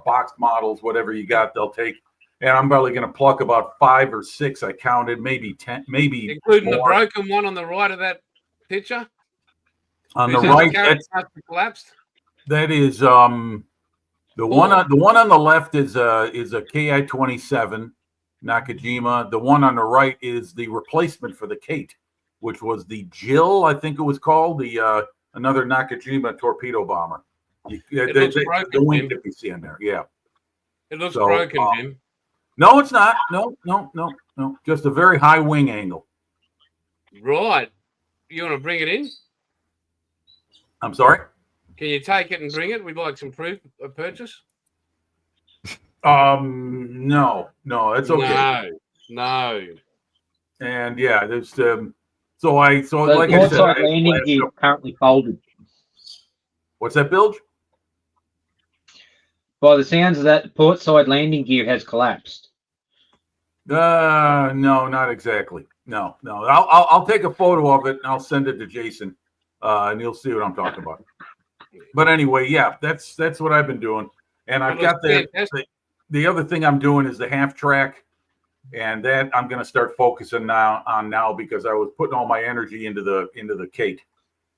boxed models, whatever you got, they'll take. And I'm probably going to pluck about 5 or 6. I counted, maybe 10, maybe Including the more. broken one on the right of that picture. On the Who says right. carrot must have collapsed. That is the one on the left is a Ki-27 Nakajima. The one on the right is the replacement for the Kate, which was the Jill, I think it was called, the another Nakajima torpedo bomber. looks broken, the wing Jim. that we see in there, yeah. It looks So, broken, Jim. No, it's not. No. Just a very high wing angle. Right. You want to bring it in? I'm sorry. Can you take it and bring it? We'd like some proof of purchase. No, it's okay. No. And yeah, there's so The like I said, portside I landing last gear couple- currently folded. what's that, Bilge? By the sounds of that, the portside landing gear has collapsed. No, not exactly. No. I'll take a photo of it and I'll send it to Jason, and you'll see what I'm talking about. But anyway, yeah, that's what I've been doing, and I've got the other thing I'm doing is the half track, and that I'm going to start focusing now because I was putting all my energy into the Kate.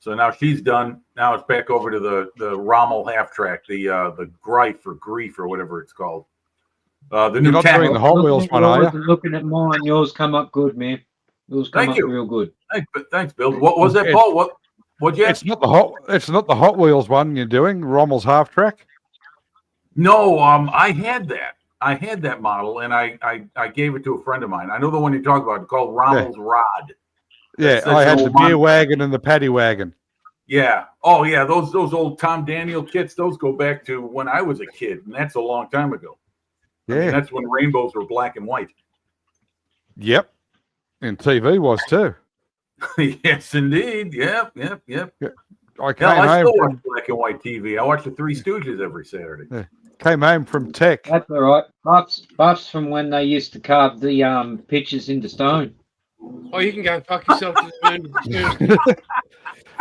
So now she's done. Now it's back over to the Rommel half track, the Greif or Grief or whatever it's called. The You're new not tackle. doing the Hot Wheels one, are you? Looking at mine, yours come up good, man. Yours come Thank up you. real good. Thanks, Bill. What was that, Paul? What'd you ask? It's not the Hot Wheels one you're doing, Rommel's half track. No, I had that. I had that model, and I gave it to a friend of mine. I know the one you're talking about. It's called Rommel's Rod. Yeah, That's I had an the old beer model. wagon and the paddy wagon. Yeah. Oh, yeah. Those old Tom Daniel kits. Those go back to when I was a kid, and that's a long time ago. I mean, Yeah. that's when rainbows were black and white. Yep. And TV was too. Yes, indeed. Yep. I came Yeah, I home still from watch black and white TV. I watch the Three Stooges every Saturday. came home from tech. That's all right. Buffs from when they used to carve the pictures into stone. Oh, you can go fuck yourself to the moon.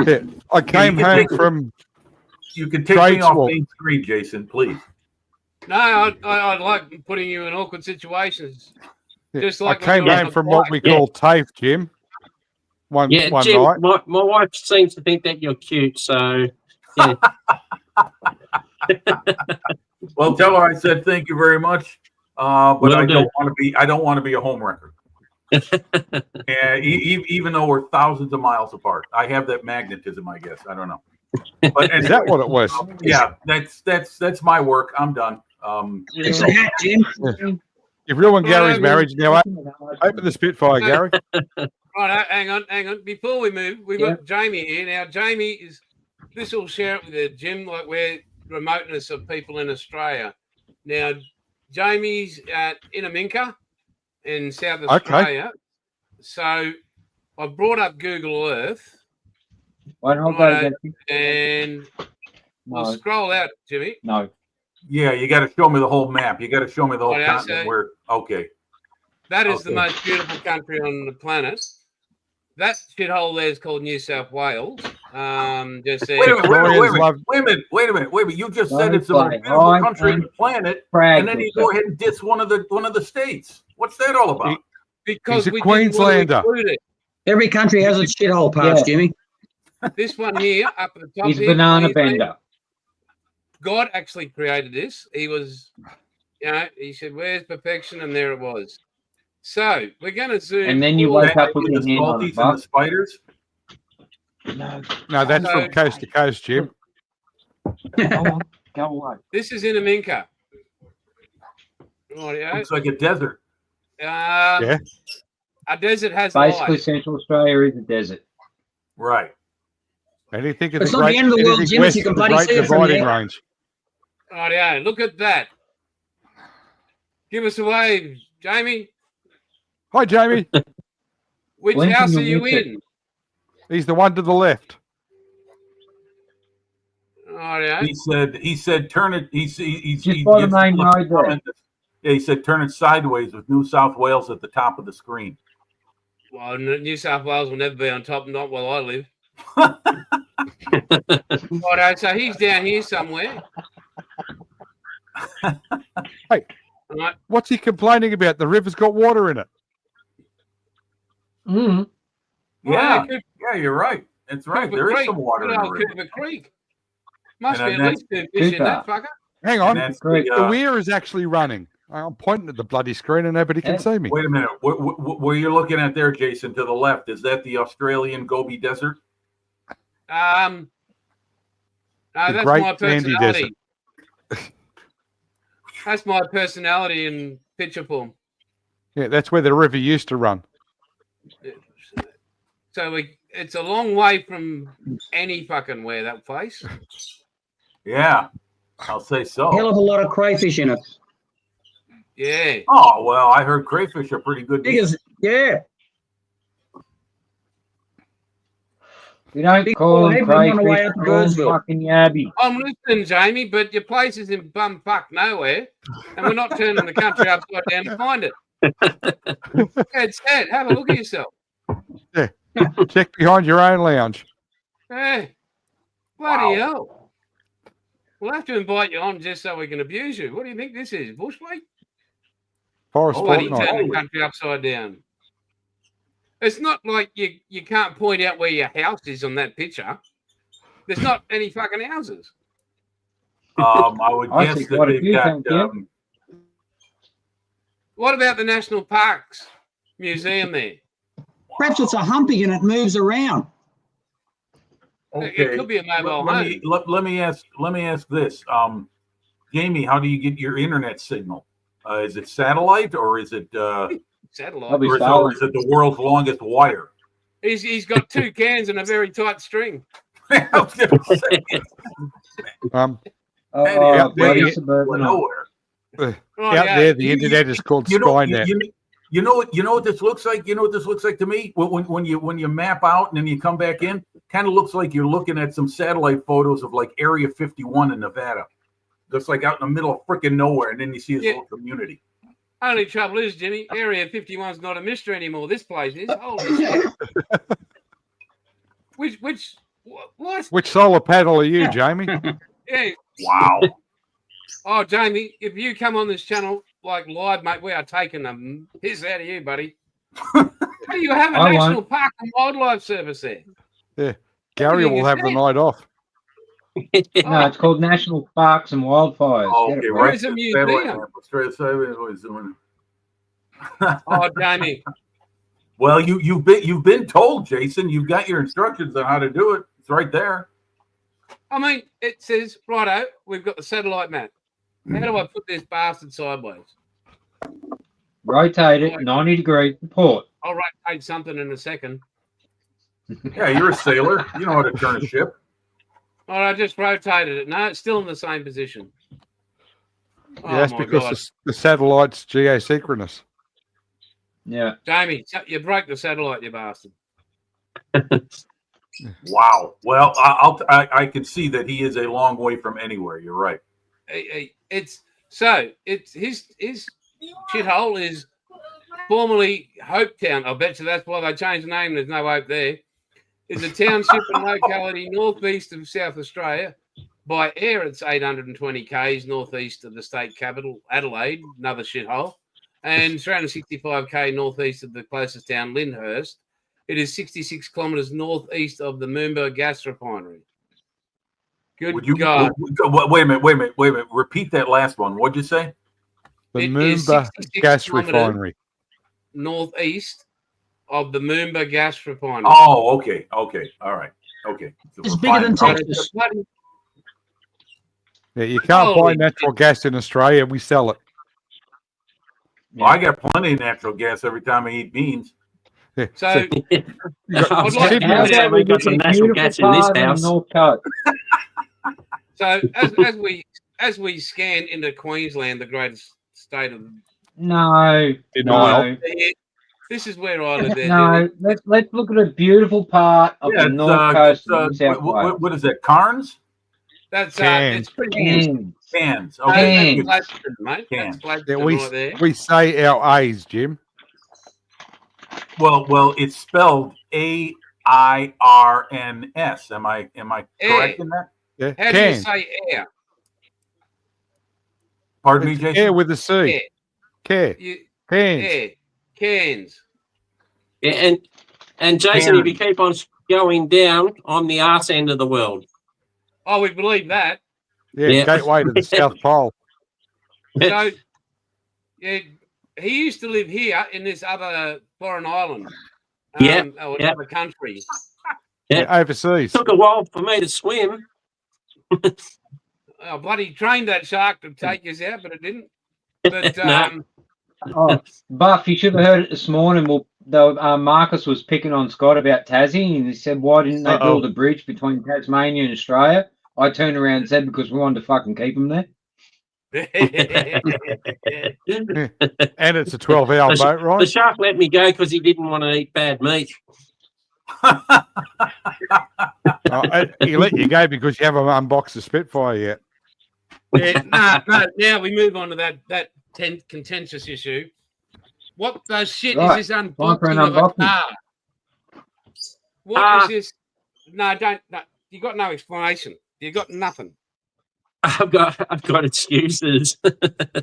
Yeah. I came can home take- from You can take me Trades off Walk. main screen, Jason, please. No, I like putting you in awkward situations. Just like I came when you're on home a from what flight. we call TAFE, Jim. One Yeah, Jim, night. my wife seems to think that you're cute, so yeah. Well, tell her I said thank you very much. But Will I do. don't want to be a home wrecker. And even though we're thousands of miles apart, I have that magnetism. I guess I don't know. But Is that what it was? Yeah, that's my work. I'm done. It's a hat, Jim. You've ruined Gary's Um, marriage. Now open the Spitfire, Gary. Right, hang on. Before we move, we've got Jamie here. Now, Jamie is, this will share it with the Jim, like we're remoteness of people in Australia. Now, Jamie's at Inaminka in South Australia. So I brought up Google Earth Won't hold Right, that. and we'll No, scroll out, Jimmy. no. Yeah, you got to show me the whole map. You got to show me the whole Oh, yeah, continent. so- Where? Okay. That is the Okay. most beautiful country on the planet. That shithole there is called New South Wales. Just saying. Wait a Victorians love- minute. You just said Don't it's the most play. beautiful I country on am the planet, Brag and then you yourself. go ahead and diss one of the states. What's that all about? Because He's a we didn't want to Queenslander. include it. Every country has its shithole parts, Yeah. Jimmy. This one here, up at the top He's here, banana Queensland, bender. God actually created this. He was, he said, "Where's perfection?" And there it was. So we're going to zoom. And then you all woke the up with way- your the hand on the salties and the butt. spiders. No, No, that's So- from coast to coast, Jim. go on, go away. This is Inaminka. Right, Looks like a desert. Yeah. A desert has Basically, life. Central Australia is a desert. Right. Anything of It's the not the great, end of the world, anything Jim, if west you can of the bloody Great see it from Dividing there. Range. Right, look at that. Give us a wave, Jamie. Hi, Jamie. Which Blink house and are you'll you miss it. in? He's the one to the left. Right, He said turn it. Just by the main road there. Yeah, he said turn it sideways with New South Wales at the top of the screen. well, New South Wales will never be on top, not while I live. Right, so he's down here somewhere. Hey. Right, What's he complaining about? The river's got water in it. Mm. Yeah, Cooper yeah, you're right. That's right. There is Creek. some water in Good the old river. Cooper Creek. Must And be then at least 2 fish in that fucker. Hang And on. that's Great. The weir is actually running. I'm pointing at the bloody screen and nobody can Yeah. see me. Wait a minute. Where you're looking at there, Jason, to the left, is that the Australian Gobi Desert? No, that's Great my Sandy personality. That's my personality in picture form. Yeah, that's where the river used to run. So it's a long way from any fucking where, that place. Yeah, I'll say Hell so. of a lot of crayfish in it. Yeah. Oh well, I heard crayfish are pretty good. to eat. Because, yeah. We don't Big call boy, them we've been on the way crayfish, up to we call 'em Birdsville. fucking yabby. I'm listening, Jamie, but your place is in bumfuck nowhere, and we're not turning the country upside down to find it. It's sad. Have a look at yourself. Check behind your own lounge. Hey, bloody Wow. hell. We'll have to invite you on just so we can abuse you. What do you think this is? Bushmeat? Forest Bloody Fortnight. turn the country upside down. It's not like you can't point out where your house is on that picture. There's not any fucking houses. I would I guess see that quite a they've few, got. thank you. What about the National Parks Museum there? Perhaps it's a humping and it moves around. It could be a mobile home. Let me ask this. Jamie, how do you get your internet signal? Is it satellite or is it Satellite. I'll be or is Starlink. it the world's longest wire? He's got 2 cans and a very tight string. I was gonna say, Oh, out there, bloody you- well, suburban. nowhere. Right, Out yeah. there, the internet is called You know, Skynet. you know what this looks like? You know what this looks like to me? When you map out and then you come back in, kind of looks like you're looking at some satellite photos of like Area 51 in Nevada. Looks like out in the middle of freaking nowhere, and then you see this Yeah. little community. Only trouble is, Jimmy, Area 51's not a mystery anymore. This place is. Holy shit. What? Which solar panel are you, Jamie? Yeah. Wow. Oh, Jamie, if you come on this channel like live, mate, we are taking the piss out of you, buddy. You have a I won't. National Park and Wildlife Service there. Gary will have the night off. No, it's called National Parks and Wildfires. Oh, Get okay, it Where right. is a Satellite museum? map. Straight sideways. Oh, Jamie. Well, you've been told, Jason. You've got your instructions on how to do it. It's right there. I mean, it says, righto, we've got the satellite map. How do I put this bastard sideways? Rotate it 90 degrees to port. I'll rotate something in a second. Yeah, you're a sailor. You know how to turn a ship. Oh, I just rotated it. No, it's still in the same position. Oh, Yeah, that's my because God. the satellite's geosynchronous. Yeah. Jamie, you broke the satellite, you bastard. Wow. Well, I can see that he is a long way from anywhere. You're right. It's his shithole is formerly Hopetown. I bet you that's why they changed the name. There's no hope there. It's a township and locality northeast of South Australia. By air, it's 820 k's northeast of the state capital, Adelaide, another shithole, and 365 k northeast of the closest town, Lyndhurst. It is 66 kilometres northeast of the Moomba gas refinery. Good Would you? God. Wait a minute. Repeat that last one. What'd you say? The It is Moomba 66 gas kilometres refinery. northeast of the Moomba gas refinery. Oh, okay. All right. Okay. So It's we're bigger than fine. Texas. Yeah, you can't buy Holy natural gas in Australia. We sell it. Well, I got plenty of natural gas every time I eat beans. Yeah. So You got I'd like Sydney- to- How's that we with got some this natural beautiful gas in this part of the house. North Coast? So as we scan into Queensland, the greatest state of No. Denial. this is where I live. There, No. Let's look at a beautiful part of Yeah, the it's, North Coast of New South what Wales. is that? Carnes? That's Cans. it's pretty good. Cans. No, Okay. that's Gladstone, mate. Cans. That's Gladstone Yeah, right there. we say our A's, Jim. Well, it's spelled AIRNS. Am I correct in that? Yeah, How do you cans. say air? Pardon me, It's Jason. air with a C. Air. Care. You, Cans. air. Cans. Yeah, and Jason, if you keep on going down, I'm the arse end of the world. Oh, we believe that. Yeah, Yeah. gateway to the South Pole. So, yeah, he used to live here in this other foreign island. Yeah, Or yeah. another country. Yeah. Yeah, overseas. Took a while for me to swim. Oh, bloody trained that shark to take us out, but it didn't. But No. Oh, Buff, you should have heard it this morning. Well, Marcus was picking on Scott about Tassie, and he said, "Why didn't they build a bridge between Tasmania and Australia?" I turned around and said because we wanted to fucking keep them there. And it's a 12-hour boat The ride. shark let me go because he didn't want to eat bad meat. He let you go because you haven't unboxed the Spitfire yet. No. Now we move on to that contentious issue. What the shit Right, is this time for an unboxing of a unboxing. car? What Ah. is this? No, don't. No, you got no explanation. You got nothing. I've got excuses.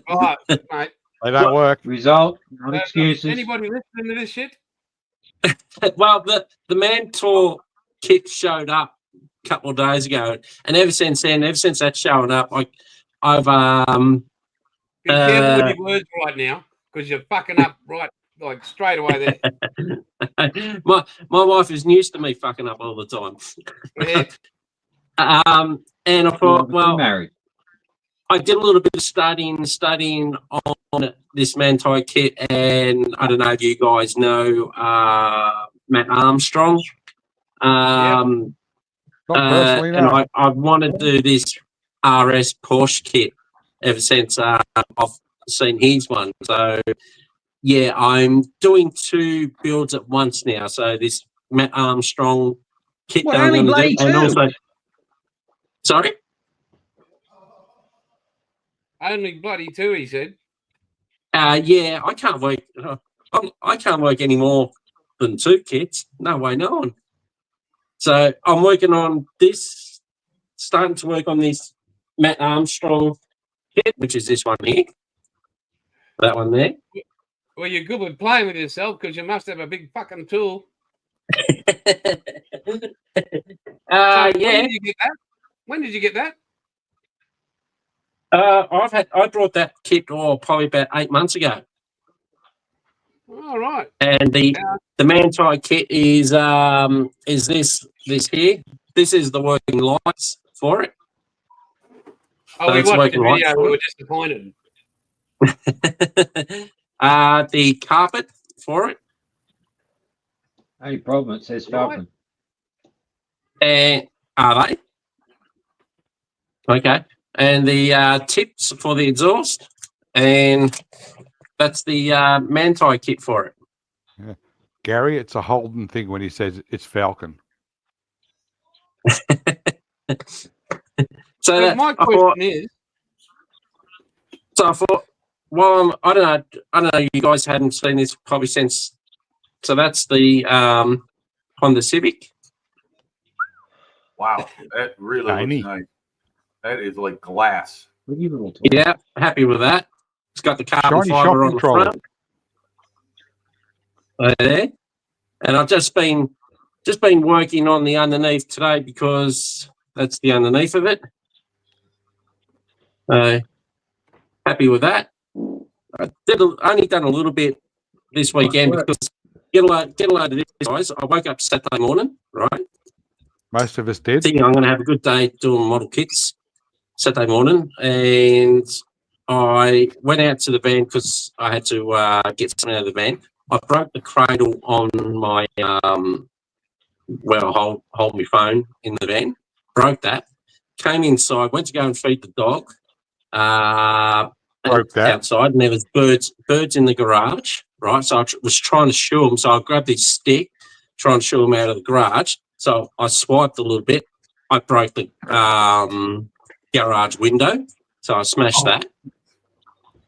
All right, mate. They don't work. Result, not excuses. Anybody listening to this shit? Well, the Mantor kit showed up a couple of days ago, and ever since that's showing up, I've Be careful with your words right now, because you're fucking up right like straight away there. my wife is used to me fucking up all the time. Yeah. And I thought, well, married. I did a little bit of studying on this Manti kit, and I don't know if you guys know Matt Armstrong. Not personally, And no. I've wanted to do this RS Porsche kit ever since I've seen his one. So, yeah, I'm doing 2 builds at once now. So this Matt Armstrong kit Well, that I'm only going to bloody do, and two. also, sorry. Only bloody 2, he said. Yeah, I can't work. I can't work any more than 2 kits. No way, no one. So I'm working on this, starting to work on this Matt Armstrong kit, which is this one here. That one there. Well, you're good with playing with yourself because you must have a big fucking tool. So Yeah. When did you get that? When did you get that? I brought that kit probably about 8 months ago, All right. and the Manti kit is this here. This is the working lights for it. Oh, we It's watched the working lights video. for We were it. disappointed. The carpet for it, Only problem, it says Falcon. and are they okay? And the tips for the exhaust, and that's the Manti kit for it. Gary, it's a Holden thing when he says it's Falcon. So So my question is, I thought, well, I don't know. You guys hadn't seen this probably since. So that's the Honda Civic. Wow, that really Tiny. looks nice. That is like glass. Pretty little toy. Yeah, happy with that. It's got the carbon Shiny fiber on shopping the trolley. front. Right there. And I've just been working on the underneath today because that's the underneath of it. Happy with that. I only done a little bit this weekend because get a load of this, guys. I woke up Saturday morning, right? Most of us did. Thinking I'm going to have a good day doing model kits Saturday morning, and I went out to the van because I had to get something out of the van. I broke the cradle on my hold my phone in the van. Broke that. Came inside. Went to go and feed the dog. Broke that. Outside, and there was birds in the garage. Right, so I was trying to shoo them. So I grabbed this stick, trying to shoo them out of the garage. So I swiped a little bit. I broke the garage window. So I smashed that.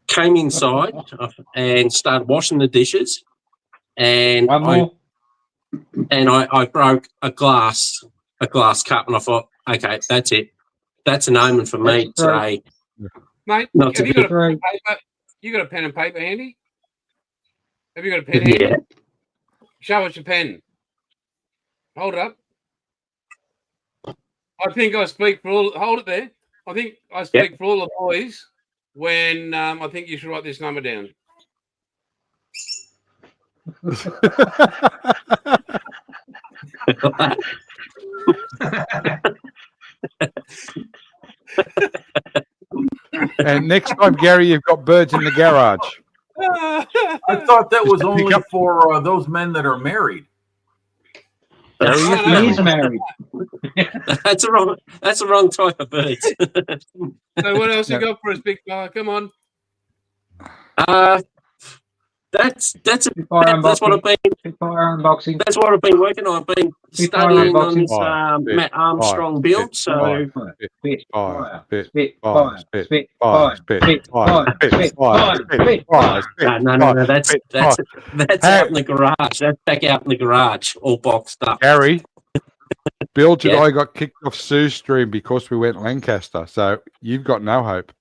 Came inside and started washing the dishes. And One more. I broke a glass cup, and I thought, okay, that's it. That's an omen for me That's right. today. mate, Not to have you be- got a pen and paper? You got a pen and paper handy? Have you got a pen handy? Yeah. Show us your pen. Hold it up. I think I speak for all. Hold it there. I think I speak for all the boys when I think you should write this number down. And next time, Gary, you've got birds in the garage. I thought that was Just pick only up- for those men that are married. Gary, No, He no. is married. That's the wrong type of birds. So what else Yeah. you got for us, big fella? Come on. That's Spitfire what I've unboxing. been Spitfire unboxing. that's what I've been working on. I've been Spitfire studying unboxing. on Spitfire, Matt Armstrong build. So Spitfire. Spitfire, Spitfire. Spitfire. Spitfire. Spitfire. no. That's out in the garage. That's back out in the garage, all boxed up. Gary, Bill and Yeah. I got kicked off Sue's stream because we went Lancaster. So you've got no hope.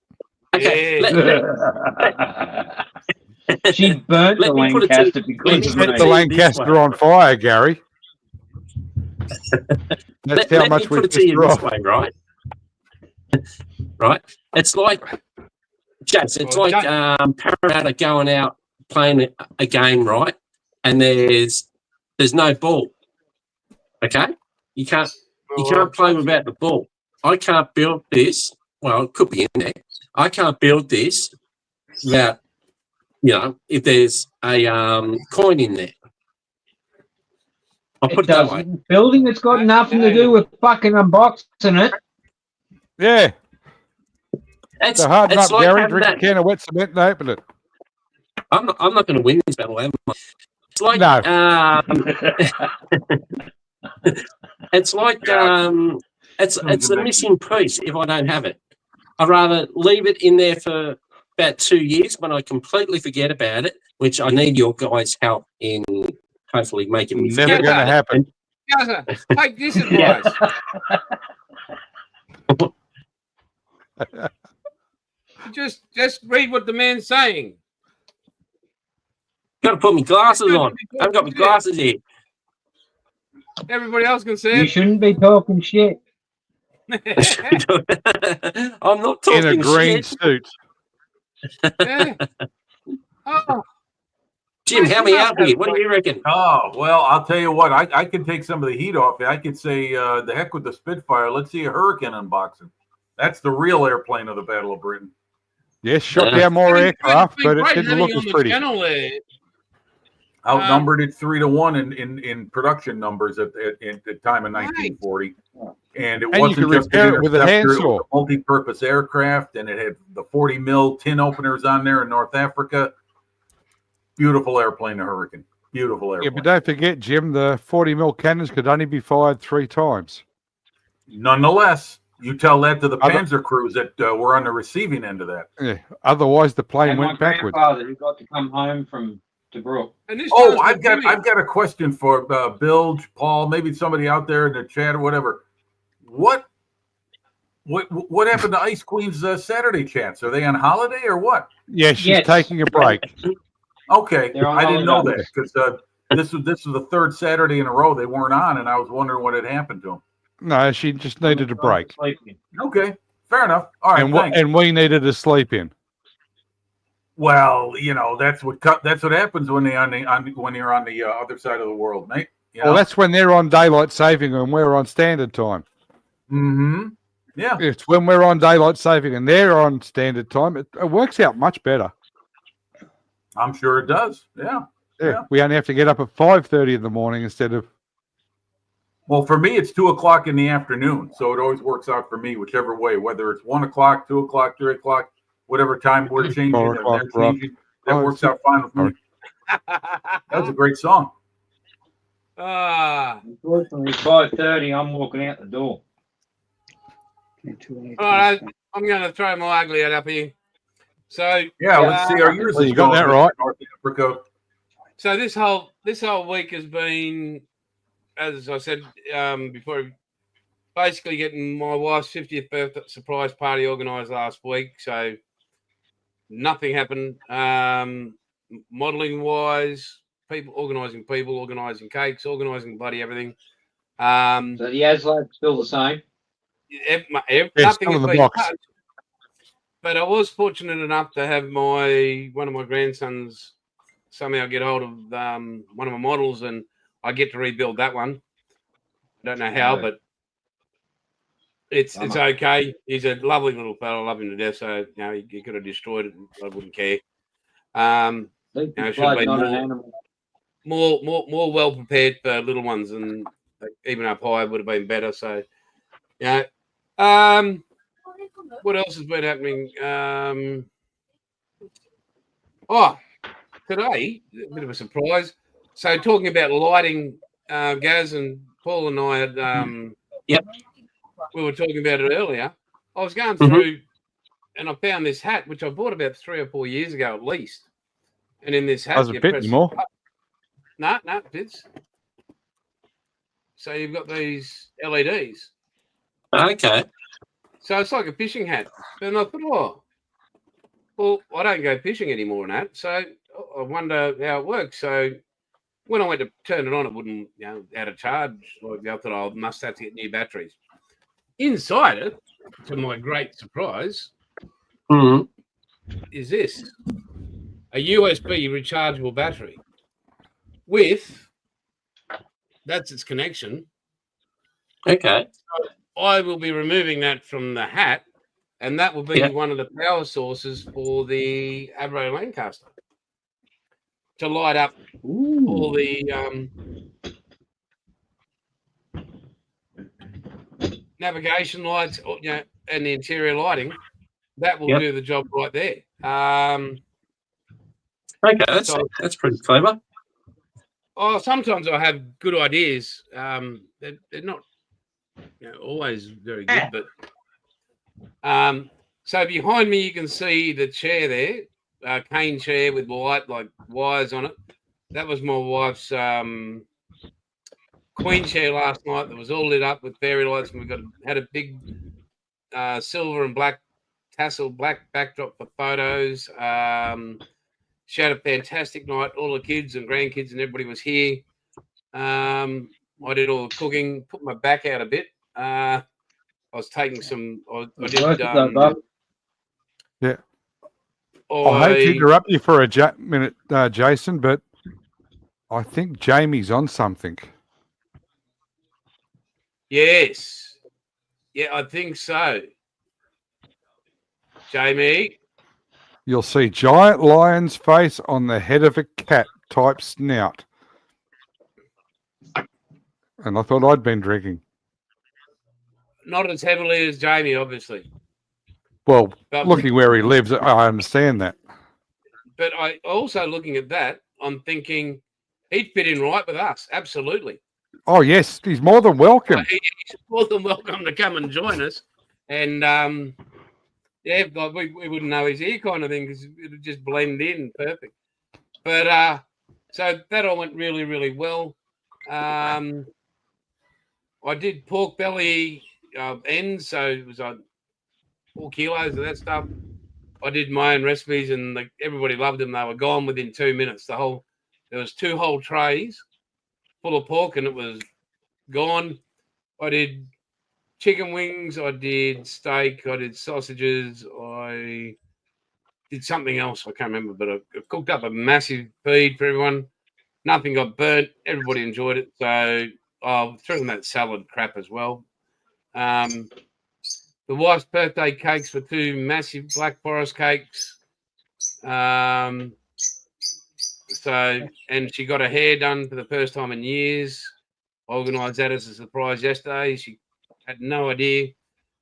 Okay, Yeah. She burnt the Let me put it to- Lancaster let because me of put it Set to the you me. this Lancaster way. on fire, Gary. That's how let much me we put it to you pissed this her off. way, right? Right? It's like, James, it's Well, like Parramatta going out playing a game, right? And there's no ball. Okay? You can't play without the ball. I can't build this. Well, it could be in there. I can't build this without, if there's a coin in there. I'll It put it that way. doesn't. Building, it's got nothing to do with fucking unboxing it. Yeah. It's So hard enough, like Gary. having Drink that. a can of wet cement and open it. I'm not going to win this battle, am I? It's like No. it's like it's a missing piece if I don't have it. I'd rather leave it in there for about 2 years when I completely forget about it, which I need your guys' help in hopefully making me Never forget going to about it. happen. Gaza, take this advice. Just read what the man's saying. Got to put my glasses on. I haven't got my glasses here. Everybody else can see You it. shouldn't be talking shit. I'm not In talking a green shit. suit. Yeah. Oh, Jim, help me out here. What do you reckon? Oh, well, I'll tell you what. I can take some of the heat off. I could say, the heck with the Spitfire. Let's see a Hurricane unboxing. That's the real airplane of the Battle of Britain. Yes, shot Yeah. down more it's aircraft, been but it great didn't having look you as on the pretty. channel there. Outnumbered at 3-1 in production numbers at the time of 1940. And it And you wasn't could just repair an it with a interceptor, handsaw. it was a multi-purpose aircraft, and it had the 40 mil tin openers on there in North Africa. Beautiful airplane, the Hurricane. Beautiful Yeah, airplane. but don't forget, Jim, the 40 mil cannons could only be fired 3 times. Nonetheless, you tell that to the Other- Panzer crews that were on the receiving end of that. Yeah. Otherwise, the plane And my went backwards. grandfather who got to come home from Tobruk. And this Oh, one's with I've got a question for Bilge, Paul, maybe somebody out there in the chat or whatever. What happened to Ice Queen's Saturday chats? Are they on holiday or what? Yeah, she's Yes. taking a break. Okay, They're on I didn't know holiday. that because this was the third Saturday in a row they weren't on, and I was wondering what had happened to them. No, she just needed a break. Okay, fair enough. All right, thanks. And we needed to sleep in. Well, that's what happens when you're on the other side of the world, mate. Well, that's when they're on daylight saving and we're on standard time. Mm-hmm. Yeah. It's when we're on daylight saving and they're on standard time. It works out much better. I'm sure it does. Yeah. Yeah. We only have to get up at 5:30 in the morning instead of. Well, for me, it's 2:00 in the afternoon, so it always works out for me, whichever way. Whether it's 1 o'clock, 2 o'clock, 3 o'clock, whatever time we're changing, 4 and o'clock, they're changing, that works out fine with me. That was a great song. Unfortunately, 5:30, I'm walking out the door. All right, I'm going to throw my ugly head up here. So Yeah, let's see. Our years Well, is you got going that right. North Africa. So this whole week has been, as I said before, basically getting my wife's 50th birthday surprise party organised last week. So nothing happened. Modelling wise, organising cakes, organising bloody everything. So the ASLab's still the same. Nothing still in has the been box. touched. But I was fortunate enough to have one of my grandsons somehow get hold of one of my models, and I get to rebuild that one. I don't know how, but it's okay. He's a lovely little fellow. I love him to death. So he could have destroyed it. I wouldn't care. Sleeping should blood, be not an more- animal. More well prepared for little ones, and even up high would have been better. So, yeah. What else has been happening? Today, a bit of a surprise. So, talking about lighting, Gaz and Paul and I had, Yep. we were talking about it earlier. I was going Mhm. through and I found this hat, which I bought about 3 or 4 years ago at least. And in this hat, Doesn't you fit press- anymore. No, it fits. So you've got these LEDs. Okay. So it's like a fishing hat. And I thought, well, I don't go fishing anymore in that. So I wonder how it works. So when I went to turn it on, it wouldn't, out of charge. Like I thought I must have to get new batteries. Inside it, to my great surprise, Mhm. is this a USB rechargeable battery with that's its connection. Okay. I will be removing that from the hat, and that will be Yeah. one of the power sources for the Avro Lancaster to light up all the navigation lights, and the interior lighting. That will Yep. do the job right there. Okay. That's pretty clever. Sometimes I have good ideas. They're not always very good, but so behind me you can see the chair there, cane chair with white like wires on it. That was my wife's queen chair last night. That was all lit up with fairy lights, and we had a big silver and black tassel black backdrop for photos. She had a fantastic night. All the kids and grandkids and everybody was here. I did all the cooking, put my back out a bit. I was taking some. I did. Yeah. I hate to interrupt you for a minute, Jason, but I think Jamie's on something. Yes. Yeah, I think so. Jamie. You'll see giant lion's face on the head of a cat type snout. And I thought I'd been drinking. Not as heavily as Jamie, obviously. Well, But looking where he lives, I understand that. But I also looking at that, I'm thinking he'd fit in right with us. Absolutely. Oh, yes, he's more than welcome. He's more than welcome to come and join us. And yeah, like we wouldn't know he's here kind of thing because it would just blend in perfect. But so that all went really, really well. I did pork belly ends, so it was 4 kilos of that stuff. I did my own recipes, and everybody loved them. They were gone within 2 minutes. There was 2 whole trays full of pork, and it was gone. I did chicken wings, I did steak, I did sausages, I did something else I can't remember, but I cooked up a massive feed for everyone. Nothing got burnt. Everybody enjoyed it. So I threw them that salad crap as well. The wife's birthday cakes were 2 massive Black Forest cakes. And she got her hair done for the first time in years. I organised that as a surprise yesterday. She had no idea.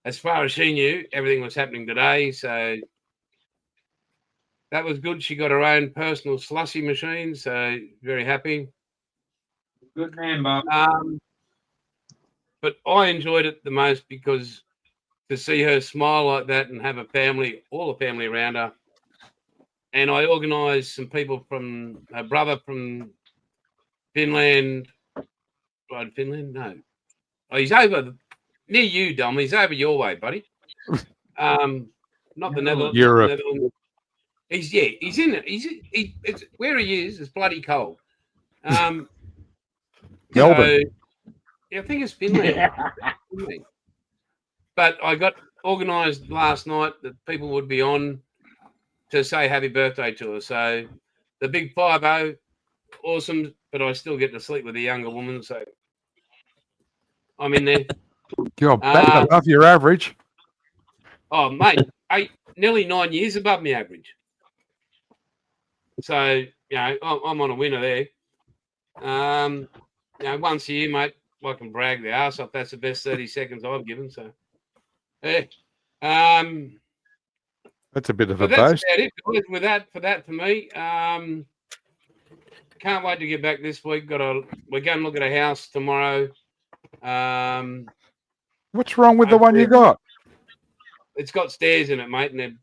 As far as she knew, everything was happening today. So that was good. She got her own personal slushy machine. So very happy. Good man, Bob. But I enjoyed it the most because to see her smile like that and have all the family around her. And I organised some people from her brother from Finland. Right, Finland? No. Oh, he's over near you, Dom. He's over your way, buddy. Not the Netherlands. Europe. Netherlands. He's in it. It's where he is. It's bloody cold. Melbourne. So, yeah, I think it's Finland. But I got organised last night that people would be on to say happy birthday to her. So the big 5-0, awesome, but I still get to sleep with a younger woman, so I'm in there. You're back above your average. Oh, mate, nearly 9 years above my average. So, I'm on a winner there. Once a year, mate, I can brag the arse off. That's the best 30 seconds I've given. So, yeah. That's a bit of a But that's boast. about it with that. For that, for me, can't wait to get back this week. We're going to look at a house tomorrow. What's wrong with the one you got? It's got stairs in it, mate, and they're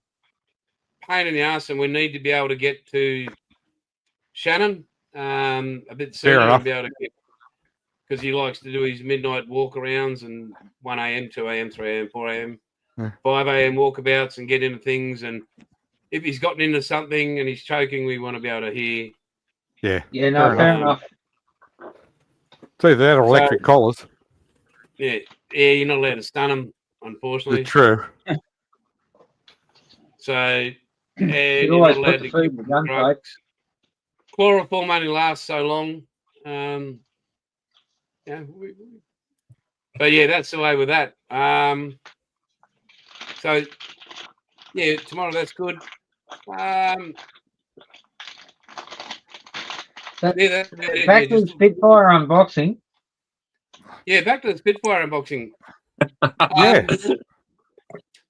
pain in the ass. And we need to be able to get to Shannon a bit Fair sooner enough. and be able to get, because he likes to do his midnight walkarounds and 1 a.m., 2 a.m., 3 a.m., 4 a.m., Yeah. 5 a.m. walkabouts and get into things. And if he's gotten into something and he's choking, we want to be able to hear. Yeah. Yeah, no, fair enough. So that or electric collars. Yeah, you're not allowed to stun him, unfortunately. True. So, You you're always not put allowed the to food give in the gun, drugs. folks. Chloroform only lasts so long. Yeah, but yeah, that's the way with that. So yeah, tomorrow that's good. Yeah, that's about it. Back to the Spitfire unboxing. Yeah, back to the Spitfire unboxing. Yeah.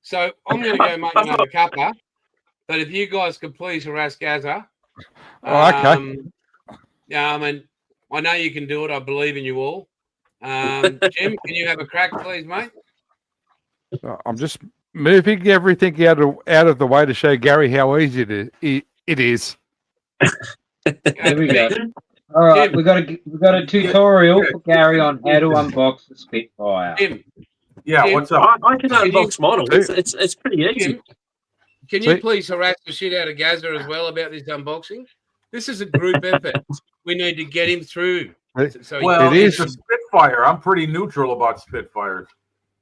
So I'm going to go make another cuppa, but if you guys could please harass Gazza. Oh, okay. Yeah, I mean, I know you can do it. I believe in you all. Jim, can you have a crack, please, mate? I'm just moving everything out of the way to show Gary how easy it is. There we go. All right, Jim. we got a tutorial for Gary on how to unbox the Spitfire. Jim, Yeah, Jim, what's up? I can unbox models. It's pretty easy. Jim, can you See? please harass the shit out of Gazza as well about this unboxing? This is a group effort. We need to get him through. So Well, It it's is- a Spitfire. I'm pretty neutral about Spitfires.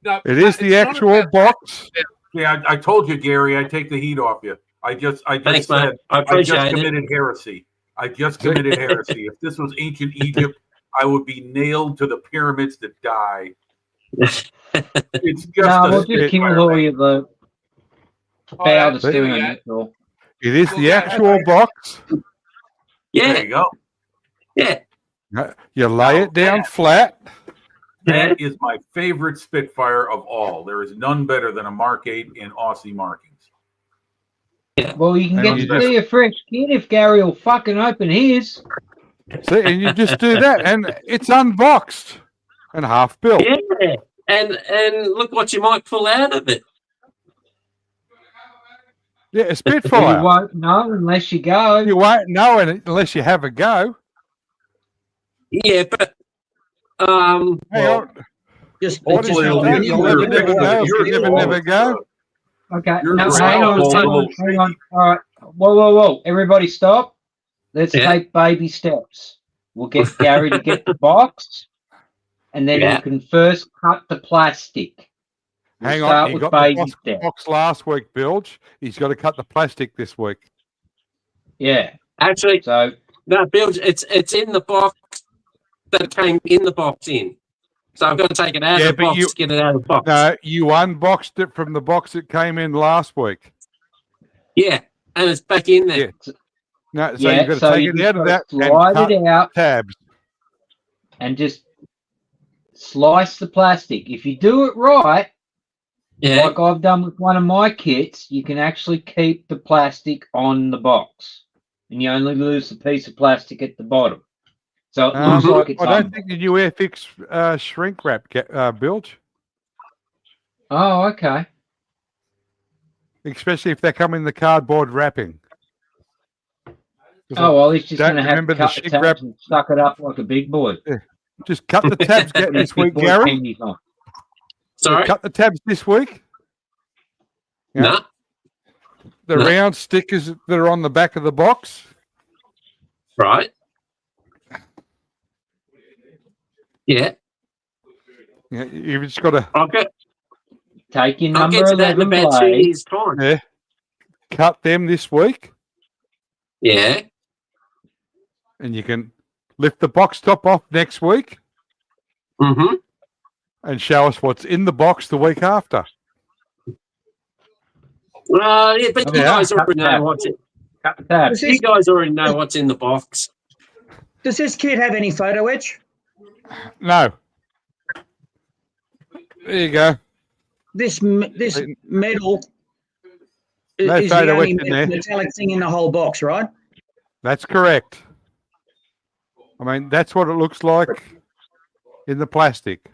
no, It is it's the not actual about- box. Yeah, I told you, Gary. I take the heat off you. I just Thanks, said mate. I I just appreciate it. committed heresy. I just committed heresy. If this was ancient Egypt, I would be nailed to the pyramids to die. It's just No, a we'll just kill Spitfire, all man. you the All bow right, the there steering we go. neutral. It is Well, the yeah, actual box. There Yeah, you go. yeah. You lay it down flat. That is my favorite Spitfire of all. There is none better than a Mark 8 in Aussie markings. Well, you can And get you to see a fresh kit if Gary will fucking open his. See, and you just do that, and it's unboxed and half built. Yeah, and look what you might pull out of it. Yeah, a You Spitfire. won't know unless you go. You won't know it unless you have a go. Yeah, but Hang Well, on. Just, What it's is just it? not You'll many never, words. never know. You're You never, cool. never go. Okay, You're no, right. hang on, Well, hang well, on, hang on. All right, whoa. Everybody stop. Let's Yeah. take baby steps. We'll get Gary to get the box, and then Yeah. you can first cut the plastic. We'll Hang start on. He with got baby the steps. box last week, Bilge. He's got to cut the plastic this week. Yeah, actually, so no, Bill, it's in the box that came in the box in. So I've got to take it out Yeah, of the but box you- to get it out of the box. No, you unboxed it from the box that came in last week. Yeah, and it's back in there. Yeah. No, so yeah, you've got to so take you it just out of gotta that and slide cut it out tabs. and just slice the plastic. If you do it right, Yeah, like I've done with one of my kits, you can actually keep the plastic on the box, and you only lose the piece of plastic at the bottom. So it looks like it's I don't on. think the new Airfix shrink wrap Bilge, Oh, okay. especially if they come in the cardboard wrapping. Oh, well, he's just Don't going to have remember to the cut the shrink tabs wrap. and suck it up like a big boy. Just cut the tabs this week, Boy Gary. panties on. sorry. Cut the tabs this week. Yeah. No, The No. round stickers that are on the back of the box. right. Yeah, Yeah, you've just got to I'll get Take your I'll number get to that in 11 about 2 blade. years' time. yeah, cut them this week, Yeah, and you can lift the box top off next week mm-hmm. and show us what's in the box the week after. Yeah, but you Yeah, guys already cut know that. what's in. Cut the tabs. You guys already know what's in the box. Does this kit have any photo etch? No, There you go. this metal No is the photo only etched in there. metallic thing in the whole box, right? That's correct. I mean, that's what it looks like in the plastic.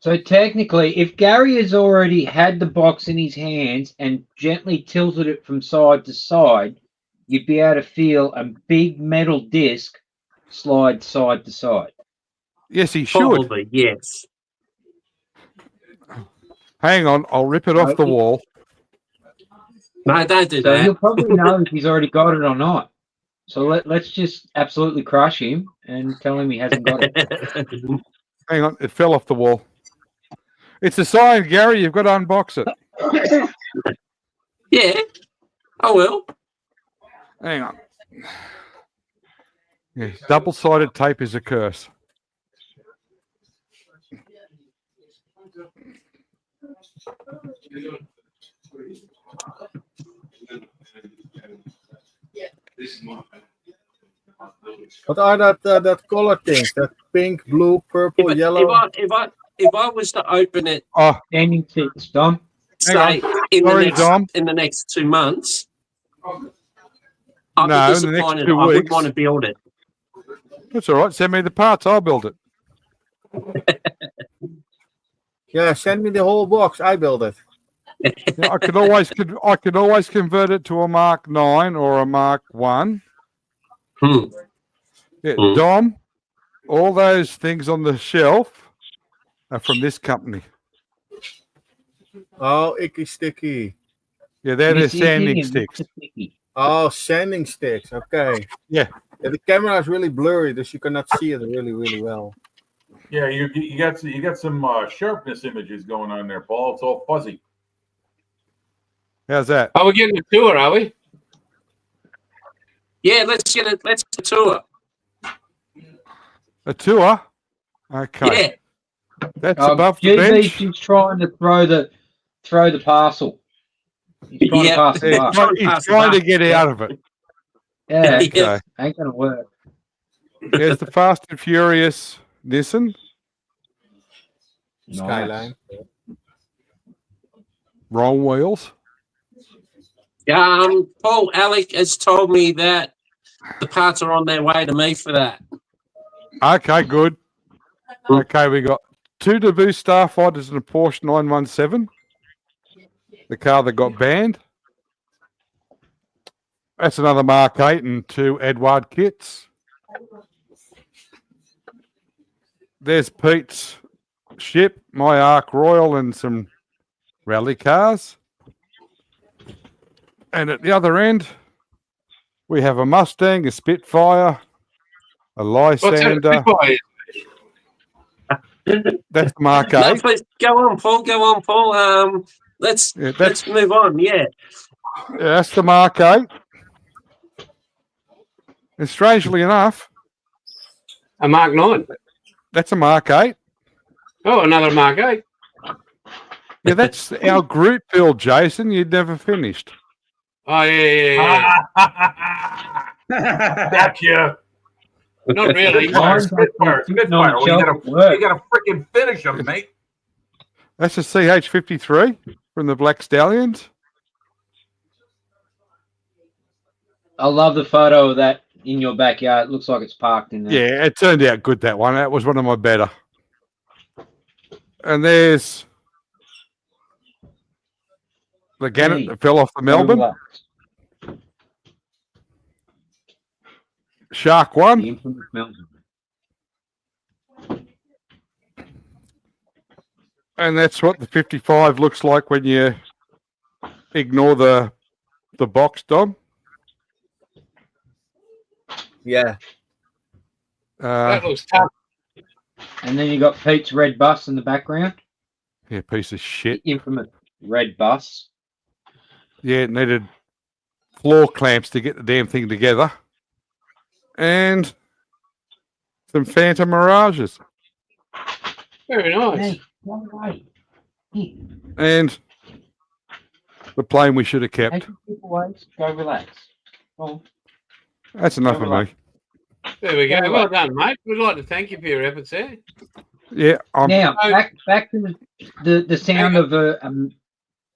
So technically, if Gary has already had the box in his hands and gently tilted it from side to side, you'd be able to feel a big metal disc slide side to side. Yes, he should. Probably, yes. Hang on, I'll rip it off the wall. No, don't do So he'll that. probably know if he's already got it or not. So let's just absolutely crush him and tell him he hasn't got it. Hang on, it fell off the wall. It's a sign, Gary. You've got to unbox it. Yeah, I will. Hang on. Yeah, double-sided tape is a curse. What are that color things? That pink, blue, purple, yellow? If I was to open it, Oh, Standing six, Dom. say in Sorry, Dom. the next 2 months, I'd No, be in the next disappointed. 2 I wouldn't weeks. want to build it. that's all right. Send me the parts. I'll build it. Yeah, send me the whole box. I build it. Yeah, I can always convert it to a Mark 9 or a Mark 1. Hmm. Yeah, Hmm. Dom, all those things on the shelf are from this company. Oh, icky sticky. Yeah, they're the Miss Icky sanding and sticks. Mr. Sticky. Oh, sanding sticks. Okay. Yeah. The camera is really blurry, thus you cannot see it really, really well. Yeah, you got some sharpness images going on there, Paul. It's all fuzzy. How's that? Are we getting a tour, are we? Yeah, let's get a tour. A tour? Okay. Yeah. That's above the GB's bench. just trying to throw the parcel. He's trying Yeah. to pass the Yeah, buck. he's trying to get out of it. Yeah, Okay. ain't gonna work. There's the Fast and Furious Nissan. Nice. Skyline. Wrong wheels. Paul Alec has told me that the parts are on their way to me for that. Okay, good. Okay, we got 2 Naboo Starfighters and a Porsche 917. The car that got banned. That's another Mark 8 and 2 Edward kits. There's Pete's ship, my Ark Royal, and some rally cars. And at the other end, we have a Mustang, a Spitfire, a What's that? Lysander. Spitfire? That's Mark No, 8. please go on, Paul. Let's Yeah, let's move on. Yeah. that's the Mark 8. And strangely enough, A Mark 9. that's a Mark 8. Oh, another Mark 8. Yeah, that's our group build, Jason. You'd never finished. Oh, yeah. Gotcha. Not really. Mine's Spitfire. sitting on the Well, shelf at work. you gotta freaking finish them, mate. That's a CH-53 from the Black Stallions. I love the photo of that in your backyard. It looks like it's parked in there. Yeah, it turned out good, that one. That was one of my better. And there's the Gannet Hey. that fell off the Melbourne. Relax. Shark The 1. infamous Melbourne. And that's what the 55 looks like when you ignore the box, Dom. Yeah. That looks tough. And then you got Pete's red bus in the background. Yeah, piece of The shit. infamous red bus. Yeah, it needed floor clamps to get the damn thing together. And some Phantom Mirages. Very nice. Hey, go away. Hey, And the plane we should have kept. take your tip away. Go relax. Go on. That's enough of me. There we go. Very Well well. done, mate. We'd like to thank you for your efforts there. Yeah, I'm Now back to the sound of a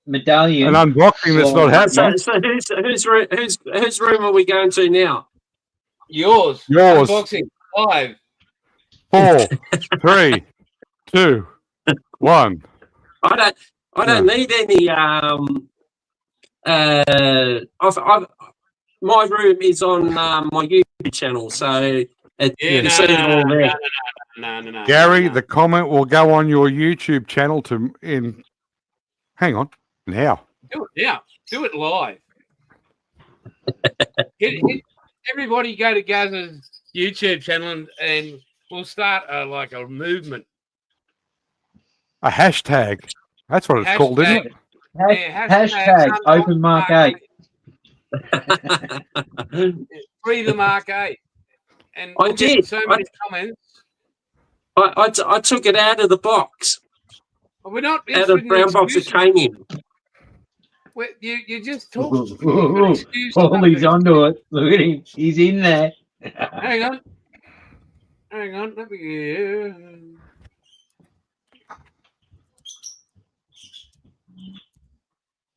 medallion. an unboxing that's not happening. So whose room are we going to now? Yours. Yours. Unboxing live. 4, 3, 2, 1. I don't need any. My room is on my YouTube channel, so you can see it all there. No. Gary, no. the comment will go on your YouTube channel hang on, now. Do it now. Do it live. Everybody go to Gaz's YouTube channel and we'll start like a movement. A hashtag. That's what it's called, isn't it? Hashtag open Mark 8. Free the Mark 8. And I did. So many comments. I took it out of the box. We're not Out of the brown box it came in. You just talk. He's onto it. Look at him. He's in there. Hang on. Let me.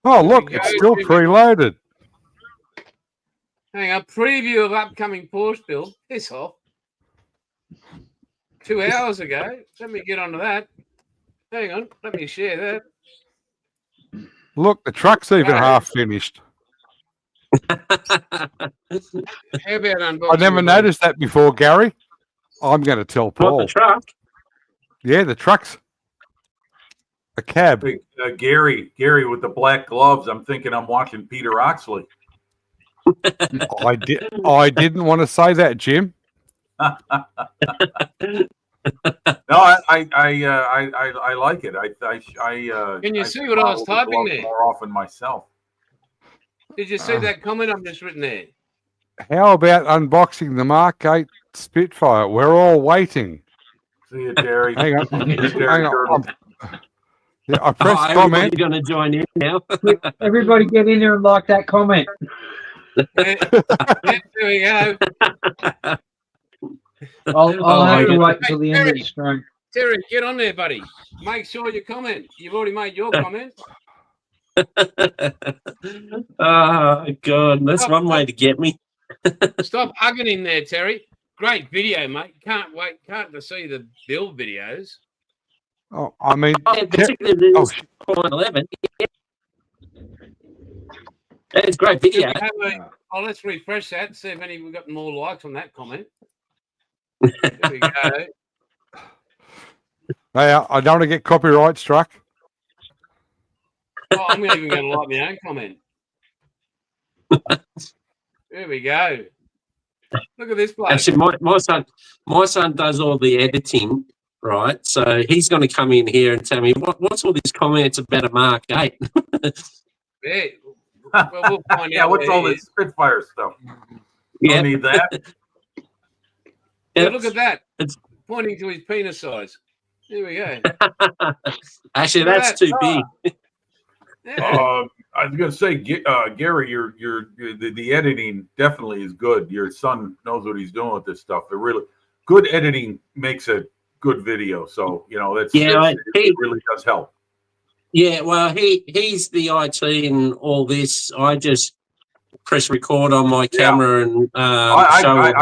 Oh, look, it's still preloaded. Hang on. Preview of upcoming Porsche build. Piss off. 2 hours ago. Let me get onto that. Hang on. Let me share that. Look, the truck's even half finished. How about unboxing? I never noticed that before, Gary. I'm going to tell Not Paul. the truck. Yeah, the truck's a cab. Hey, Gary with the black gloves. I'm thinking I'm watching Peter Oxley. I didn't want to say that, Jim. No, I like it. Can you I see what I was follow the typing gloves there? more often myself? Did you see that comment I've just written there? How about unboxing the Mark 8 Spitfire? We're all waiting. See you, Jerry. Hang on. Jerry Turtle. I pressed Everybody's comment. going to join in now. Everybody get in there and like that comment. Yeah, there we go. I'll have to yeah. wait until the end of the stream. Terry, get on there, buddy. Make sure you comment. You've already made your comment. Oh, God. That's one way to get me. Stop hugging in there, Terry. Great video, mate. Can't to see the build videos. Oh, I mean, Yeah, particularly this 11. Yeah. It's a great video. Let's refresh that and see if we've got more likes on that comment. There we go. hey, I don't want to get copyright struck. Oh, I'm even going to like my own comment. There we go. Look at this place. Actually, my son does all the editing, right? So he's going to come in here and tell me what's all these comments about a Mark 8. Yeah. Well, we'll find Yeah, out. what's all this Spitfire stuff? Yeah. Don't need that. Yeah, look at that. It's- Pointing to his penis size. There we go. Actually, Look at that's that. too big. Yeah. I was gonna say, Gary, the editing definitely is good. Your son knows what he's doing with this stuff. They're really good editing makes a good video. So it really does help. Yeah, well, he's the IT and all this. I just press record on my camera and show all the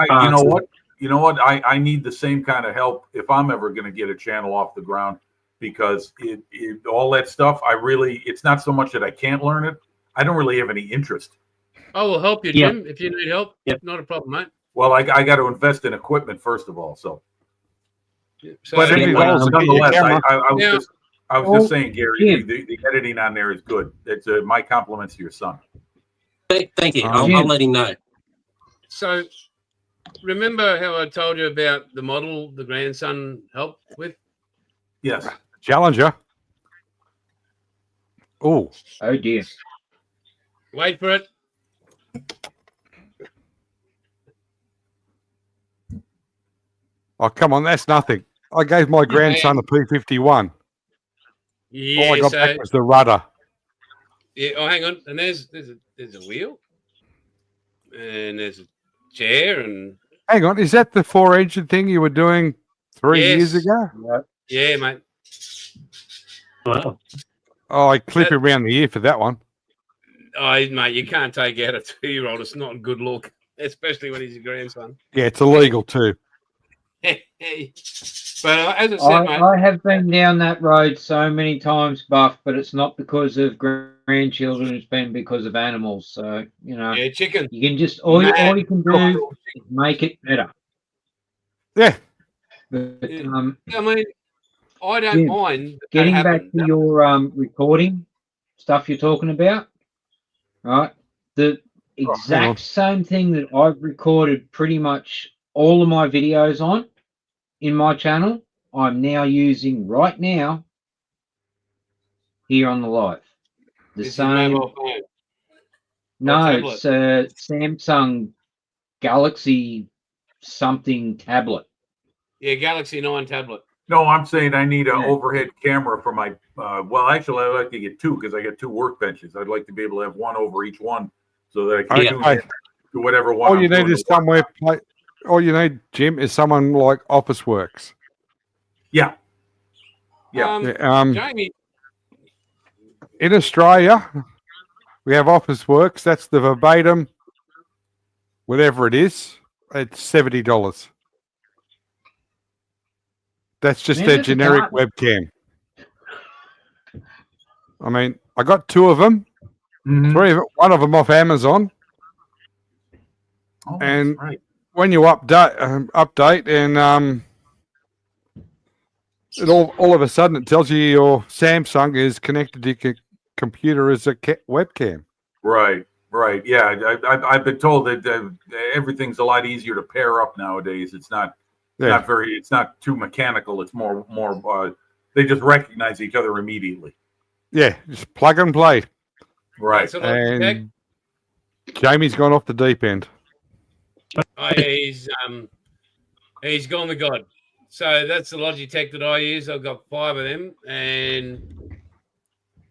parts. You know what? I need the same kind of help if I'm ever going to get a channel off the ground, because all that stuff, it's not so much that I can't learn it. I don't really have any interest. I will help you, Jim, if you need help. Yep. Not a problem, mate. Well, I got to invest in equipment first of all. So, So, but anyway, $50 to get your nonetheless, camera. I was just saying, Gary, Jim. the editing on there is good. It's my compliments to your son. Thank you. I'll let him know. So, remember how I told you about the model the grandson helped with? Yes. Challenger. Oh, Oh dear. Wait for it. oh, come on, that's nothing. I gave my grandson a P51. Yeah, All I got back was the rudder. yeah. Oh, hang on. And there's a wheel, and there's a chair, and Hang on, is that the 4-engine thing you were doing 3 years Yes. ago? Yeah, mate. Wow. Oh, I clip him around the ear for that one. Oh, mate, you can't take out a 2-year-old. It's not a good look, especially when he's your grandson. Yeah, it's illegal too. But as I said, mate, I have been down that road so many times, Buff, but it's not because of grandchildren. It's been because of animals. So yeah, chicken. you can just all you can do is make it better. Yeah. But I mean, I don't Jim, mind. that getting back happened. to your recording stuff you're talking about, right? The exact same thing that I've recorded pretty much all of my videos on in my channel, I'm now using right now here on the live. The This is your same. mobile phone. No, tablet? it's a Samsung Galaxy something tablet. Yeah, Galaxy 9 tablet. No, I'm saying I need an Yeah. overhead camera for my. Well, actually, I'd like to get two because I got two workbenches. I'd like to be able to have one over each one so that I can Okay. tune in to whatever one. All I'm you need doing is the work. somewhere. All you need, Jim, is someone like Officeworks. Yeah. Yeah. Yeah, Jamie, in Australia, we have Officeworks. That's the verbatim, whatever it is. It's $70. That's just Man, their that's a generic darn- webcam. I mean, I got two of them. Mhm. One of them off Amazon. Oh, that's and- right. When you update, and it all of a sudden it tells you your Samsung is connected to your computer as a webcam. Right. Right. Yeah. I've been told that everything's a lot easier to pair up nowadays. It's not. Yeah. It's not too mechanical. It's more. They just recognize each other immediately. Yeah, just plug and play. Right. so Logitech, And Jamie's gone off the deep end. he's gone with God. So that's the Logitech that I use. I've got 5 of them, and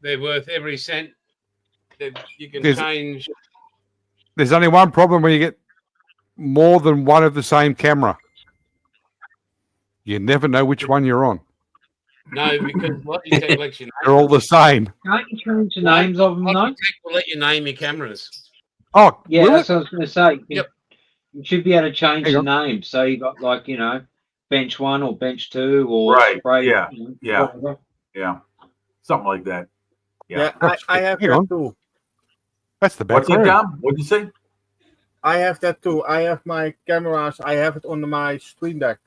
they're worth every cent. You can change. There's only one problem when you get more than one of the same camera. You never know which one you're on. No, because Logitech lets you know. They're all the same. Can't you change the names of them though? Logitech will let you name your cameras. Oh, Yeah, will that's it? what I was going to say. Yep. You should be able to change Hang the on. name. So you got like bench 1 or bench 2 or Right, spray. yeah, yeah. whatever. Yeah. Something like that. Yeah, Yeah. I have Hang that on. too. That's the What's back that, room. Dom? What'd you say? I have that too. I have my cameras. I have it on my Stream Deck.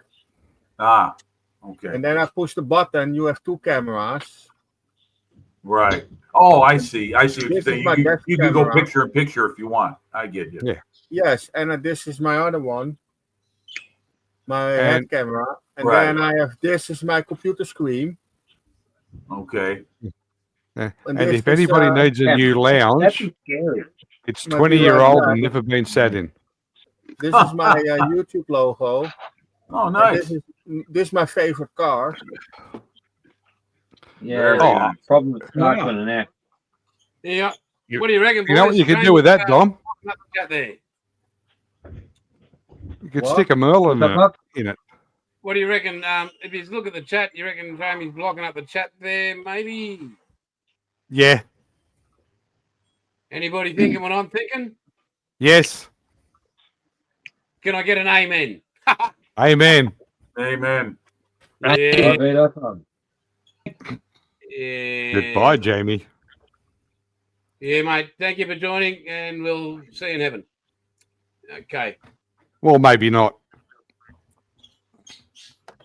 Ah. Okay. And then I push the button. You have 2 cameras. Right. Oh, I see. I see what you're This is saying. my You best can go camera. picture in picture if you want. I get you. Yeah. Yes, and this is my other one. My And- head camera. And Right. then I have this is my computer screen. Okay. Yeah. And And this if anybody is, needs a new That'd lounge, be scary. it's Might be 20-year-old right, and yeah. never been sat in. This is my YouTube logo. Oh, And nice. This is my favorite car. Yeah. Very Oh, nice. Problem with smoking and that. Yeah. You- What do you reckon? You know what boys? you can Jamie, do with that, Dom? up the chat there. You could What? stick a Merlin What's up? in it. What do you reckon? If you look at the chat, you reckon Jamie's blocking up the chat there? Maybe. Yeah. Anybody thinking what I'm thinking? Yes. Can I get an amen? Amen. Amen. Yeah. Yeah. Goodbye, Jamie. Yeah, mate. Thank you for joining, and we'll see you in heaven. Okay. Well, maybe not.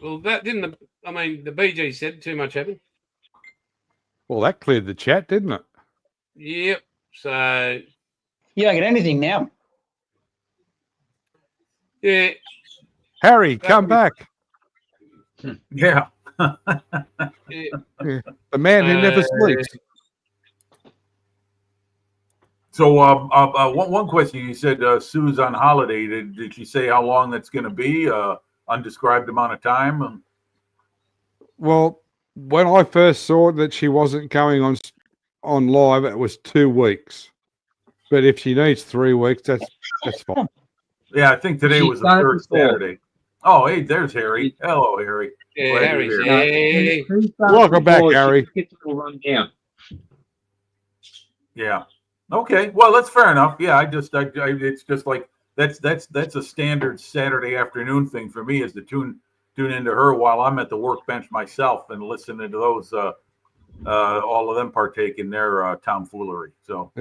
Well, that didn't. I mean, the BG said too much heaven. Well, that cleared the chat, didn't it? Yep. So You don't get anything now. yeah. Harry, That come was- back. Yeah. Yeah. The man who never sleeps. So, one question. You said Sue's on holiday. Did she say how long that's going to be? Undescribed amount of time? Well, when I first saw that she wasn't going on live, it was 2 weeks. But if she needs 3 weeks, that's fine. Yeah, I think today She's was the done it third before. Saturday. Oh, hey, there's Harry. Hello, Harry. Yeah, Glad you're Harry's here. here. Who starts Welcome back, before she Gary. gets a little run down? Yeah. Okay. Well, that's fair enough. Yeah. It's just like that's a standard Saturday afternoon thing for me, is to tune into her while I'm at the workbench myself and listening to those all of them partake in their tomfoolery. So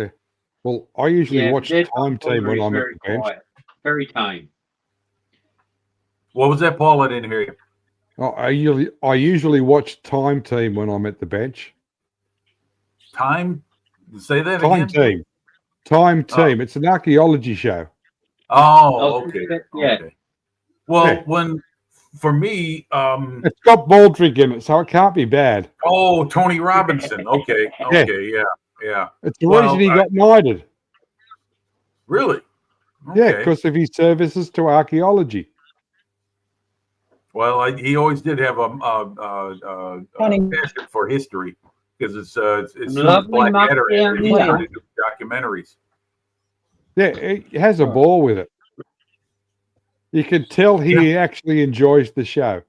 Well, I usually watch their Time Team when tomfoolery is I'm at very the bench. quiet, very tame. what was that, Paul? I didn't hear you. Oh, I usually watch Time Team when I'm at the bench. Time. Say that Time again. Team. Time Team. It's an archaeology show. Oh, okay. Yeah. Okay. Well, Yeah. for me, It's got Baldrick in it, so it can't be bad. Tony Robinson. Okay. Okay. Yeah. It's the Well, reason he got knighted. Really? Yeah, Okay. because of his services to archaeology. Well, he always did have a Funny. passion for history, because it's soon as Lovely muck Blackadder down he here. started doing documentaries. Yeah, he has a ball with it. You can tell he actually enjoys the show,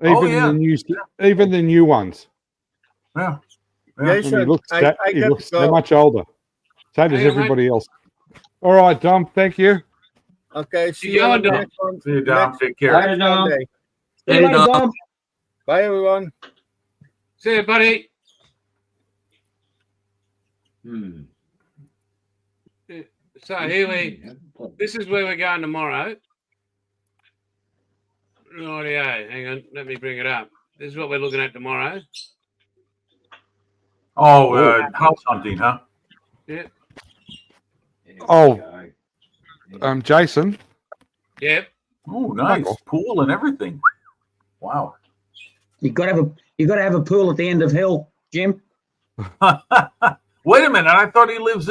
even the new ones. Yeah. And Jason, he looks, I he got to looks so go. much older. So does Hang on, mate. everybody else. All right, Dom. Thank you. Okay, see See you you on on the the- next one. See you, Dom. Next Take care. Bye, Dom. Sunday. See you later, Dom. Bye, everyone. See you, buddy. Hmm. So here this is where we're going tomorrow. Rightio. Hang on, let me bring it up. This is what we're looking at tomorrow. House hunting, huh? Yeah. Oh, Jason. Yep. Oh, nice. Michael. Pool and everything. Wow. You got to have a pool at the end of hell, Jim. Wait a minute. I thought he lives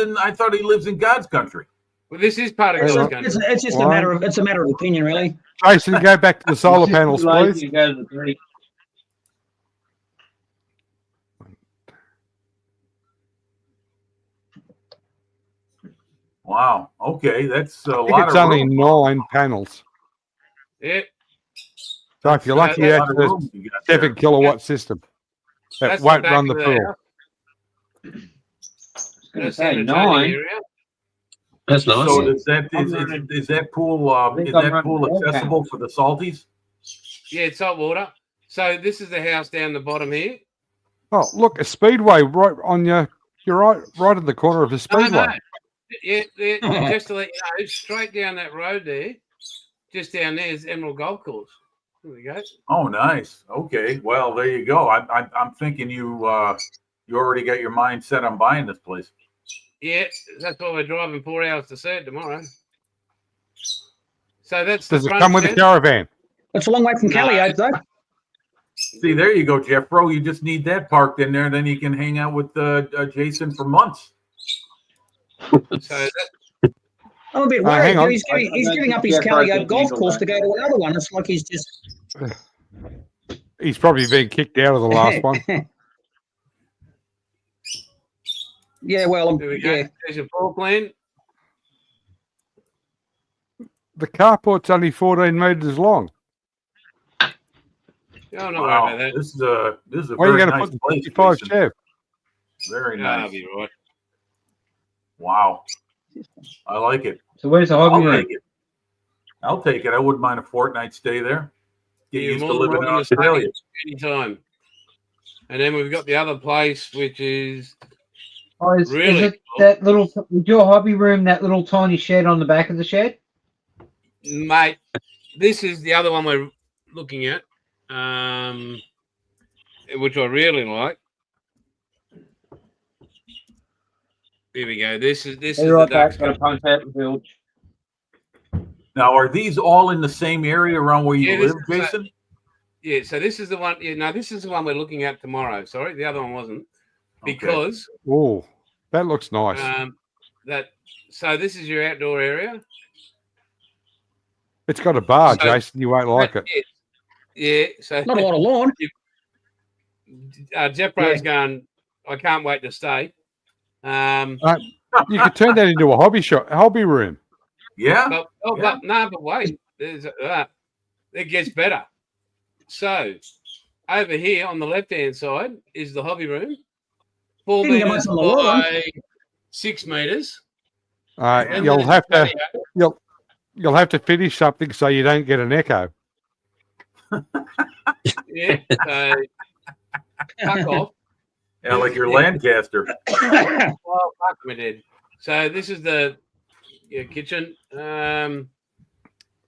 in God's country. Well, this is part of Hang God's on. country. It's just a matter of opinion, really. Jason, go back to the solar panels, please. To go to the beach. Wow. Okay, that's a I think lot it's of only room. 9 panels. Yep. So if you're lucky, that's that's A lot of a room you got there. 7 kilowatt system. That That's won't back run the of pool. house. I was going to That's say the 9. area. That's nice. So Yeah. is that pool I think is I'm that running pool all accessible for the salties? Yeah, it's salt water. So this is the house down the bottom here. Oh, look, a speedway right on your. You're right at the corner of the No, speedway. no. Yeah, just to let you know, straight down that road there, just down there is Emerald Golf Course. There we go. Oh, nice. Okay. Well, there you go. I'm thinking you already got your mind set on buying this place. Yeah, that's why we're driving 4 hours to see it tomorrow. So that's Does the it front come with a shed. caravan? It's a long way from No. Calliope, though. See, there you go, Jeffro. You just need that parked in there, then you can hang out with Jason for months. So that, I'm a bit hang worried. on. He's giving, I he's don't giving think up his Jeff Calliope Harkin golf handled course that. to go to another one. It's like he's just. He's probably been kicked out of the last one. Yeah, well, there we go. yeah. There's your floor plan. The carport's only 14 metres long. Oh, no, Wow, worry about this is a Where are you very going to nice put the place. 55 Jason. Chev? Very that. nice. I'll be right. Wow, I like it. So where's the hobby I'll room? take it. I'll take it. I wouldn't mind a fortnight stay there. Get You're used to more than living in welcome to stay Australia. anytime. And then we've got the other place, which is Oh, is Really? it that little? Is your hobby room that little tiny shed on the back of the shed? mate. This is the other one we're looking at, which I really like. Here we go. This is Hey, the right ducks. back. Got to punch out the bilge. Now, are these all in the same area around where you Yeah, this live, is- Jason? Yeah, so this is the one. Yeah, no, this is the one we're looking at tomorrow. Sorry, the other one wasn't Okay. because Oh, that looks nice. that. So this is your outdoor area. It's got a bar, so- Jason. You won't like it. Yeah. So Not a lot of lawn. Jeff Bro's going. I can't wait to stay. You could turn that into a hobby room. Yeah. But wait, there's it gets better. So over here on the left-hand side is the hobby room. 4 Didn't get meters much on the lawn. by 6 meters. Then You'll there's have the to patio. you'll have to finish something so you don't get an echo. Yeah, so fuck off. Yeah, like your Lancaster. Well, fuck me, dude. So this is the kitchen, lounge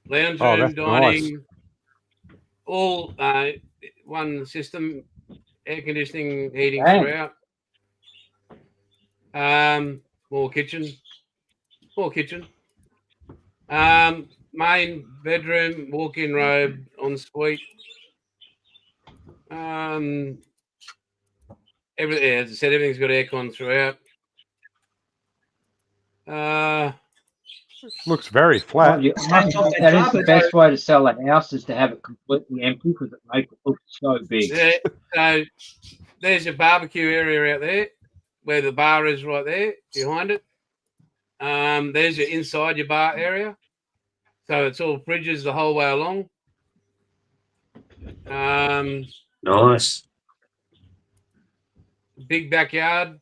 room, Oh, that's dining, all one system, air conditioning, heating Dang. throughout. More kitchen. Main bedroom, walk-in robe, ensuite. Everything, as I said, everything's got aircon throughout. Looks very Oh, flat. yeah, that is the best way to sell a house is to have it completely empty because it makes it look so big. Yeah, so there's your barbecue area out there, where the bar is right there behind it. There's your inside your bar area. So it's all fridges the whole way along. Nice. Big backyard.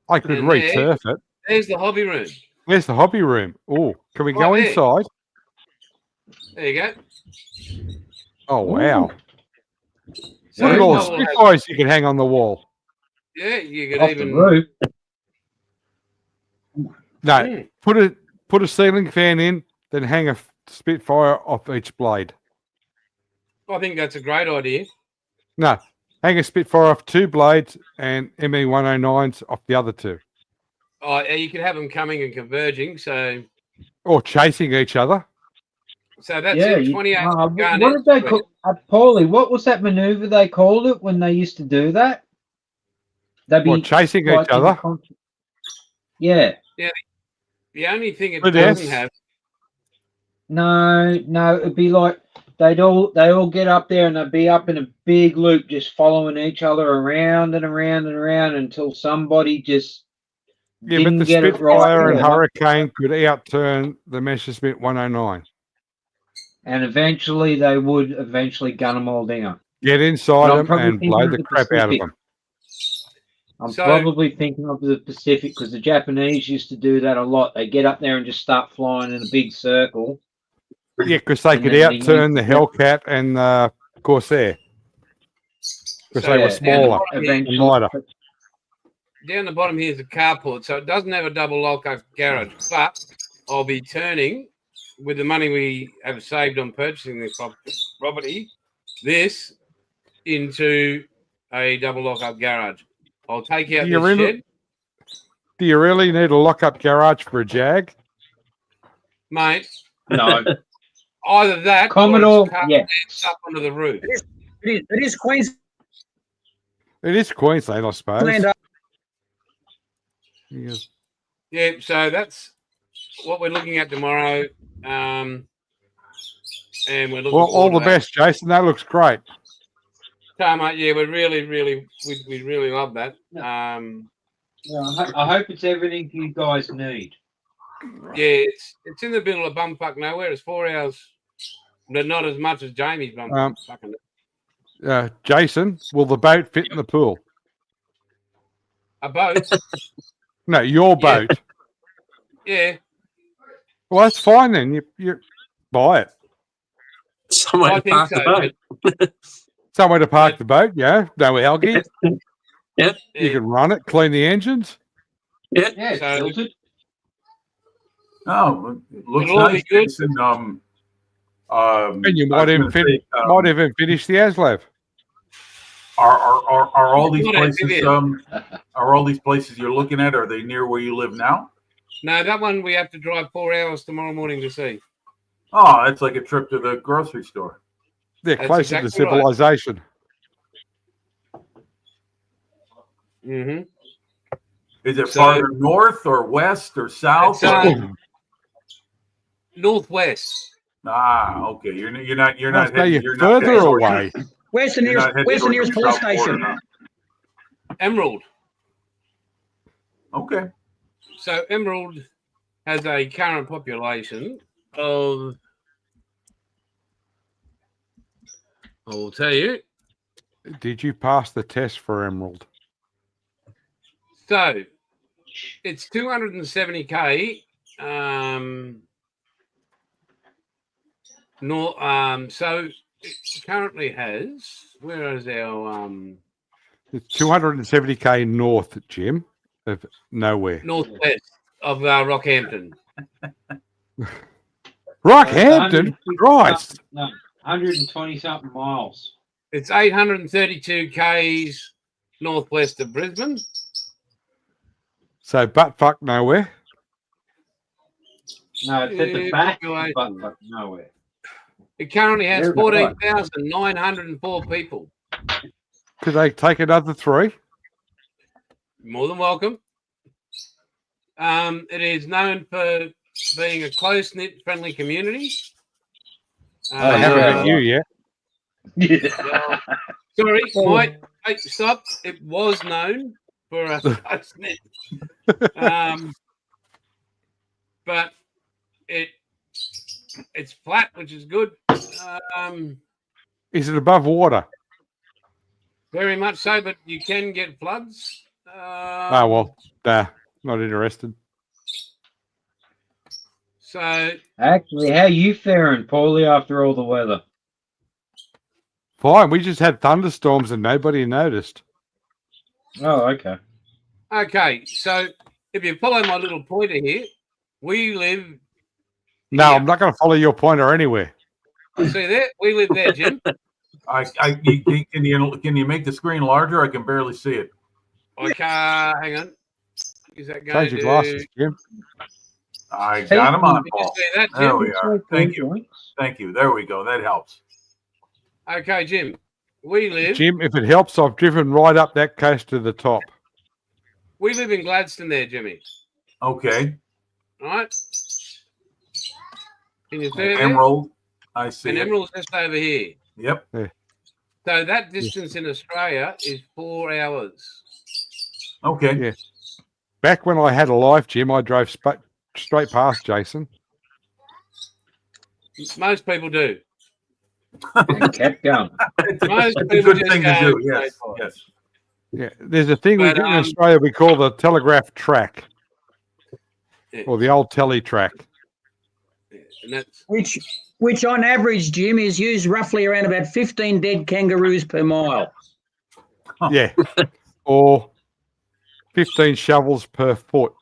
I could And there- returf it. There's the hobby room. Where's the hobby room? Oh, can we Right go there. inside? There you go. Oh wow! So Look at all the that will have- Spitfires you can hang on the wall. yeah, you could Off even the roof. No, Hmm. put a ceiling fan in, then hang a Spitfire off each blade. I think that's a great idea. No, hang a Spitfire off 2 blades and ME109s off the other 2, Oh, you could have them coming and converging. So or chasing each other. that's Yeah. it. 28. What going did they in. call Paulie? What was that maneuver they called it when they used to do that? They'd Or be chasing like each other. Yeah. The only thing it But doesn't yes. have. No, it'd be like they all get up there and they'd be up in a big loop just following each other around and around and around until somebody just Yeah, but didn't the get it Spitfire right. and Hurricane could outturn the Messerschmitt 109. And eventually they would gun them all down. Get inside But I'm them probably and thinking blow of the the crap out of Pacific. them. I'm So- probably thinking of the Pacific because the Japanese used to do that a lot. They get up there and just start flying in a big circle. Yeah, because they And could then they outturn the use- Hellcat and the Corsair. Because So, they were yeah, smaller. Eventually, lighter. Down the bottom here is a carport, so it doesn't have a double lock-up garage. But I'll be turning, with the money we have saved on purchasing this property, this into a double lock-up garage. I'll take out Do you this really- shed, Do you really need a lock-up garage for a Jag? mate. no. Either that, Commodore, or it's carpet yes. up onto the roof. It is Queensland. It is Queensland, I suppose. Yeah. Yeah, so that's what we're looking at tomorrow. And we're looking Well, all forward the to that. best, Jason. That looks great. So, mate, yeah, we really love that. Yeah, I hope it's everything you guys need. Yeah, it's in the middle of bumfuck nowhere. It's 4 hours, but not as much as Jamie's bumfuck. Fucking Jason, will the boat fit in the pool? a boat. No, your Yeah. boat. Yeah, Well, that's fine then. You buy it. Somewhere I to think park so. the boat. Somewhere to park the boat, yeah. No algae. Yeah. You can run it, clean the engines. Yeah. Yeah, it's So- filtered. Oh, it looks It'll all be nice, good. Jason. And you I might was even gonna say, might even finish the ASLAV. Are all these What I places did. are all these places you're looking at? Are they near where you live now? no, that one we have to drive 4 hours tomorrow morning to see. Oh, it's like a trip to the grocery store. They're That's closer to exactly right. civilization. Mm-hmm. Is it So- farther north or west or south? It's, Northwest. Okay. You're not You're heading, you're not further heading- away. Where's the you're nearest? not heading Where's the towards nearest police south border station? now. Emerald. Okay. So Emerald has a current population of I will tell you. Did you pass the test for Emerald? So it's 270k. So it currently has. Where is our It's 270k north, Jim, of nowhere. northwest of Rockhampton? Rockhampton, Christ. No, 120 something miles. It's 832 k's northwest of Brisbane. So butt fuck nowhere. No, it's at the Yeah, back, population. but nowhere. It currently has Very right. 14,904 people. Could they take another 3? More than welcome. It is known for being a close-knit, friendly community. I haven't met you yet. Well, sorry, Mike. Hey, stop. It was known for a close-knit. But it's flat, which is good. Is it above water? Very much so, but you can get floods. Oh, well, nah, not interested. So Actually, how you faring, Paulie, after all the weather? Fine, we just had thunderstorms and nobody noticed. Oh, okay. okay, so if you follow my little pointer here, we live. No, here. I'm not going to follow your pointer anywhere. See there? We live there, Jim. Can you make the screen larger? I can barely see it. Like, hang on. Is that going Change your glasses, Jim. I got them on, Did you Paul. see that, There Jim? we are. Thank you. Thank you. There we go. That helps. Okay, Jim. We live. Jim, if it helps, I've driven right up that coast to the top. We live in Gladstone, there, Jimmy. Okay. All right. Can you see it? Emerald. I see And it. Emerald's just over here. Yep. So that distance in Australia is 4 hours. Okay. Yeah. Back when I had a life, Jim, I drove straight past Jason. Most people do. And kept going. Most It's a people good just thing to go do. Yes. straight for it. Yes. Yeah, there's a thing we But, get in Australia we call the telegraph track, Yeah. or the old telly track. And that's Which on average, Jim, is used roughly around about 15 dead kangaroos per mile. Yeah, or 15 shovels per foot.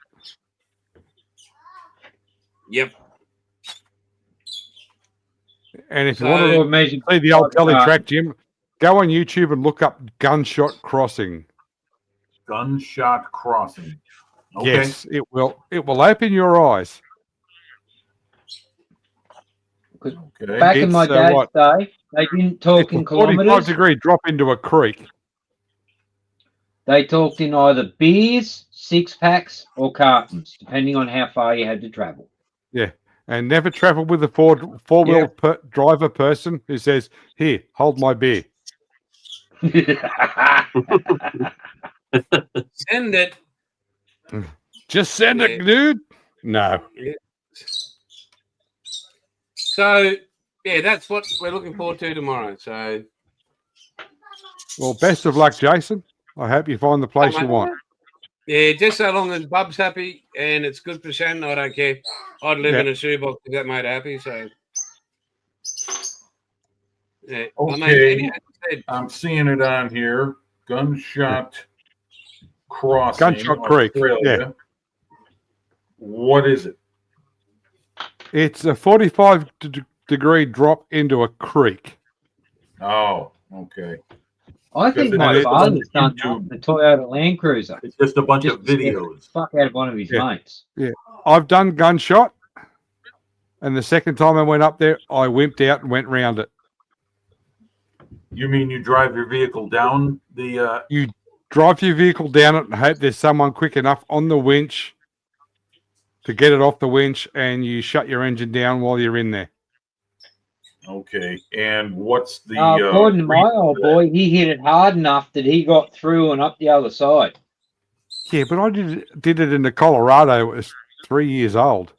yep. And if you So- want to Or measured see the old telly uh, track, Jim, go on YouTube and look up Gunshot Crossing. Gunshot Crossing. Okay. Yes, it will. It will open your eyes. Okay. Back in my It's, dad's what? day, they didn't talk It's in a 45 kilometres. degree drop into a creek. They talked in either beers, 6-packs, or cartons, depending on how far you had to travel. And never travel with a four-wheel driver person who says, "Here, hold my beer." Send it. Just send it, dude. No. So, yeah, that's what we're looking forward to tomorrow. So, Well, best of luck, Jason. I hope you find the place you want. yeah, just so long as Bub's happy and it's good for Shannon, I don't care. I'd live Yeah. in a shoebox if that made her happy. So, yeah. Okay. as I said, I'm seeing it on here. Gunshot Crossing. Gunshot Creek, Australia. What is it? It's a 45 degree drop into a creek. Oh, okay. I think Because my it is father's on done YouTube. the Toyota Land Cruiser. It's just a bunch Just of to scare the videos. fuck out of one of his Yeah. mates. I've done Gunshot, and the second time I went up there, I wimped out and went round it. You mean you drive your vehicle down the Drive your vehicle down it and hope there's someone quick enough on the winch to get it off the winch, and you shut your engine down while you're in there. okay. And what's the According to my reason old for that? boy, he hit it hard enough that he got through and up the other side. Yeah, but I did it in the Colorado. It was 3 years old.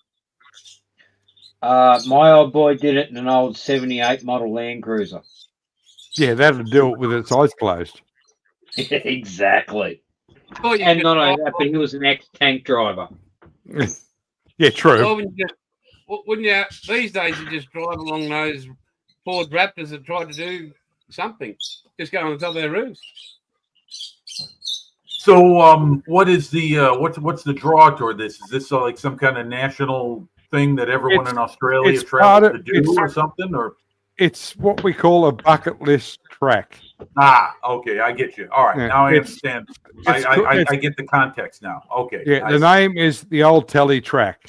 My old boy did it in an old 78 model Land Cruiser. Yeah, that'll do it with its eyes closed. Exactly. Or you And just not only drive that, but he was an ex-tank driver. Yeah, true. Or wouldn't you? These days, you just drive along those Ford Raptors that tried to do something, just go on the top of their roofs. So, what is the what's the draw toward this? Is this like some kind of national thing that everyone in Australia it's part travels of- to do, it's- or something? Or It's what we call a bucket list track. okay, I get you. All right, Yeah, now I it's- understand. it's co- it's- I get the context now. Okay. Yeah, I the see. name is the Old Telly Track.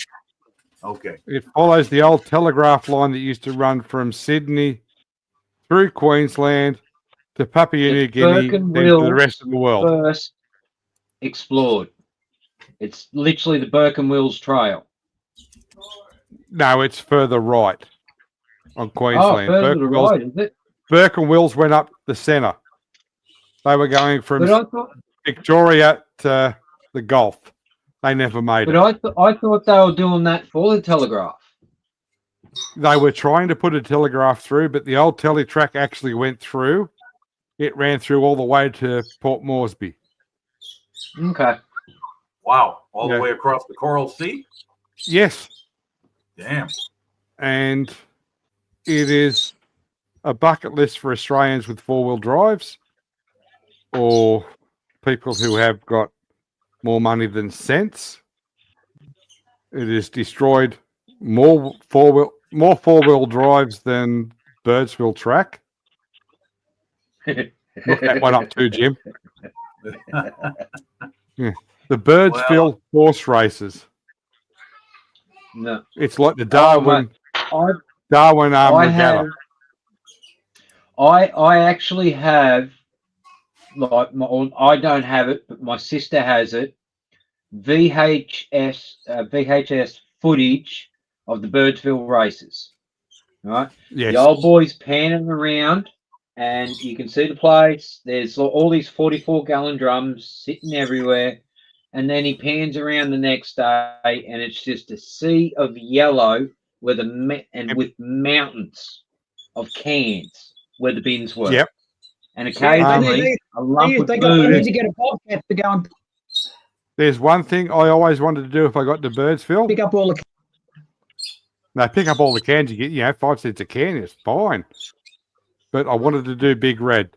Okay. It follows the old telegraph line that used to run from Sydney through Queensland to Papua New The Guinea, Burke and then to the Wills rest of the world. First explored. It's literally the Burke and Wills Trail. No, it's further right on Oh, Queensland. further Burke to the and Wills- right, is it? Burke and Wills went up the centre. They were going from But I thought, Victoria to the Gulf. They never made but it. I thought they were doing that for the telegraph. They were trying to put a telegraph through, but the old telly track actually went through. It ran through all the way to Port Moresby. Okay. Wow, all Yeah. the way across the Coral Sea. Yes, Damn. and it is a bucket list for Australians with four-wheel drives or people who have got more money than sense. It has destroyed more four-wheel drives than Birdsville track. Look that one up too, Jim. The Birdsville horse races. No. It's like the Darwin I Regatta. have, I actually have, like, I don't have it, but my sister has it. VHS footage of the Birdsville races. Right, Yes. the old boys panning around, and you can see the place. There's all these 44-gallon drums sitting everywhere, and then he pans around the next day, and it's just a sea of yellow with with mountains of cans where the bins were. Yep. And occasionally a lump of They food. need to get a bobcat to go and There's one thing I always wanted to do if I got to Birdsville. pick up all the. Now, pick up all the cans you get, 5 cents a can is fine. But I wanted to do Big Red.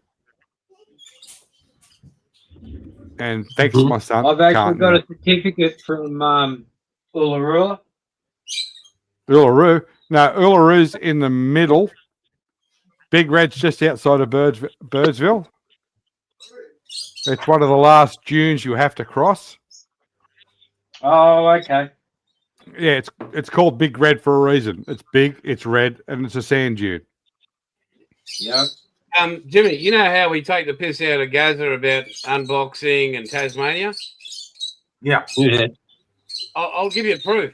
And thanks to my son. I've actually can't got now. a certificate from Uluru. Uluru. Now, Uluru's in the middle. Big Red's just outside of Birdsville. It's one of the last dunes you have to cross. Oh, okay. Yeah, it's called Big Red for a reason. It's big, it's red, and it's a sand dune. Yep. Jimmy, you know how we take the piss out of Gaza about unboxing and Tasmania? Yeah. Yeah. I'll give you proof.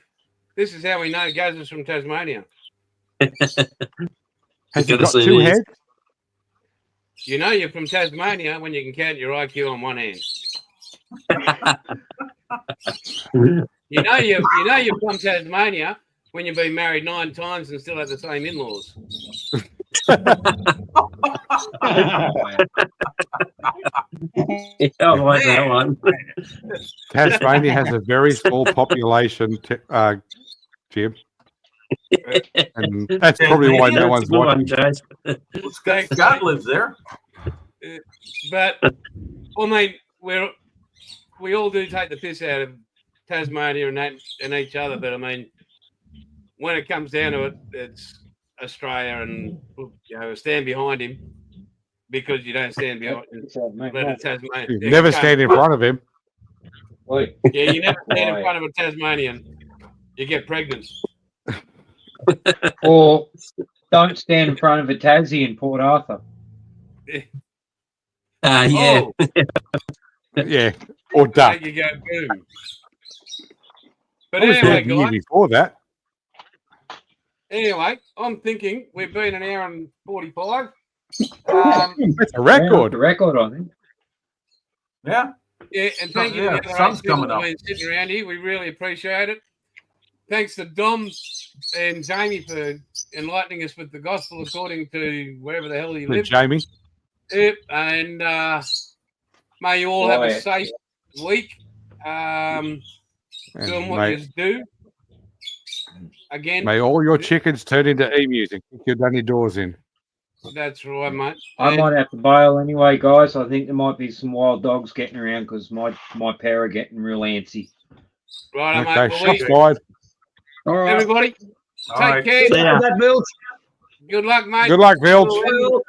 This is how we know Gaza's from Tasmania. Has it gotta got see two these. heads? You know you're from Tasmania when you can count your IQ on one hand. You know you're from Tasmania when you've been married 9 times and still have the same in-laws. Yeah, I like that one. Tasmania has a very small population, Jim. And that's probably why no one's That's a good one, watching. Jase. Well, Scott lives there. But I mean, we all do take the piss out of Tasmania and each other. But I mean, when it comes down to it, it's Australia, and stand behind him because you don't stand behind. But it's Tasmania. You never stand in front of him. Wait. Yeah, you never stand in front of a Tasmanian. You get pregnant. Or don't stand in front of a Tassie in Port Arthur. Yeah. Oh, Yeah, or duck. there you go, boom. But I was there anyway, the year guys. before that. Anyway, I'm thinking we've been an hour and 45. That's a The record. record, I think. Yeah. Yeah, and thank you Yeah, to the other sun's eight people coming up. who've been sitting around here. We really appreciate it. Thanks to Dom and Jamie for enlightening us with the gospel according to wherever the hell you live. Jamie. Yep, and may you all have a Right. safe week. And Doing what may, you do. Again, may all your chickens turn into emus and kick your dunny doors in. that's right, mate. I And- might have to bail anyway, guys. I think there might be some wild dogs getting around because my pair are getting real antsy. Right, Okay, mate. Well, shots fired. All right. everybody, All take right. care. See you, that Bilge. Good luck, mate. Good luck, Bilge. Well,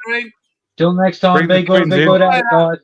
Till next time, Bring the be good, twins be in. good out, guys.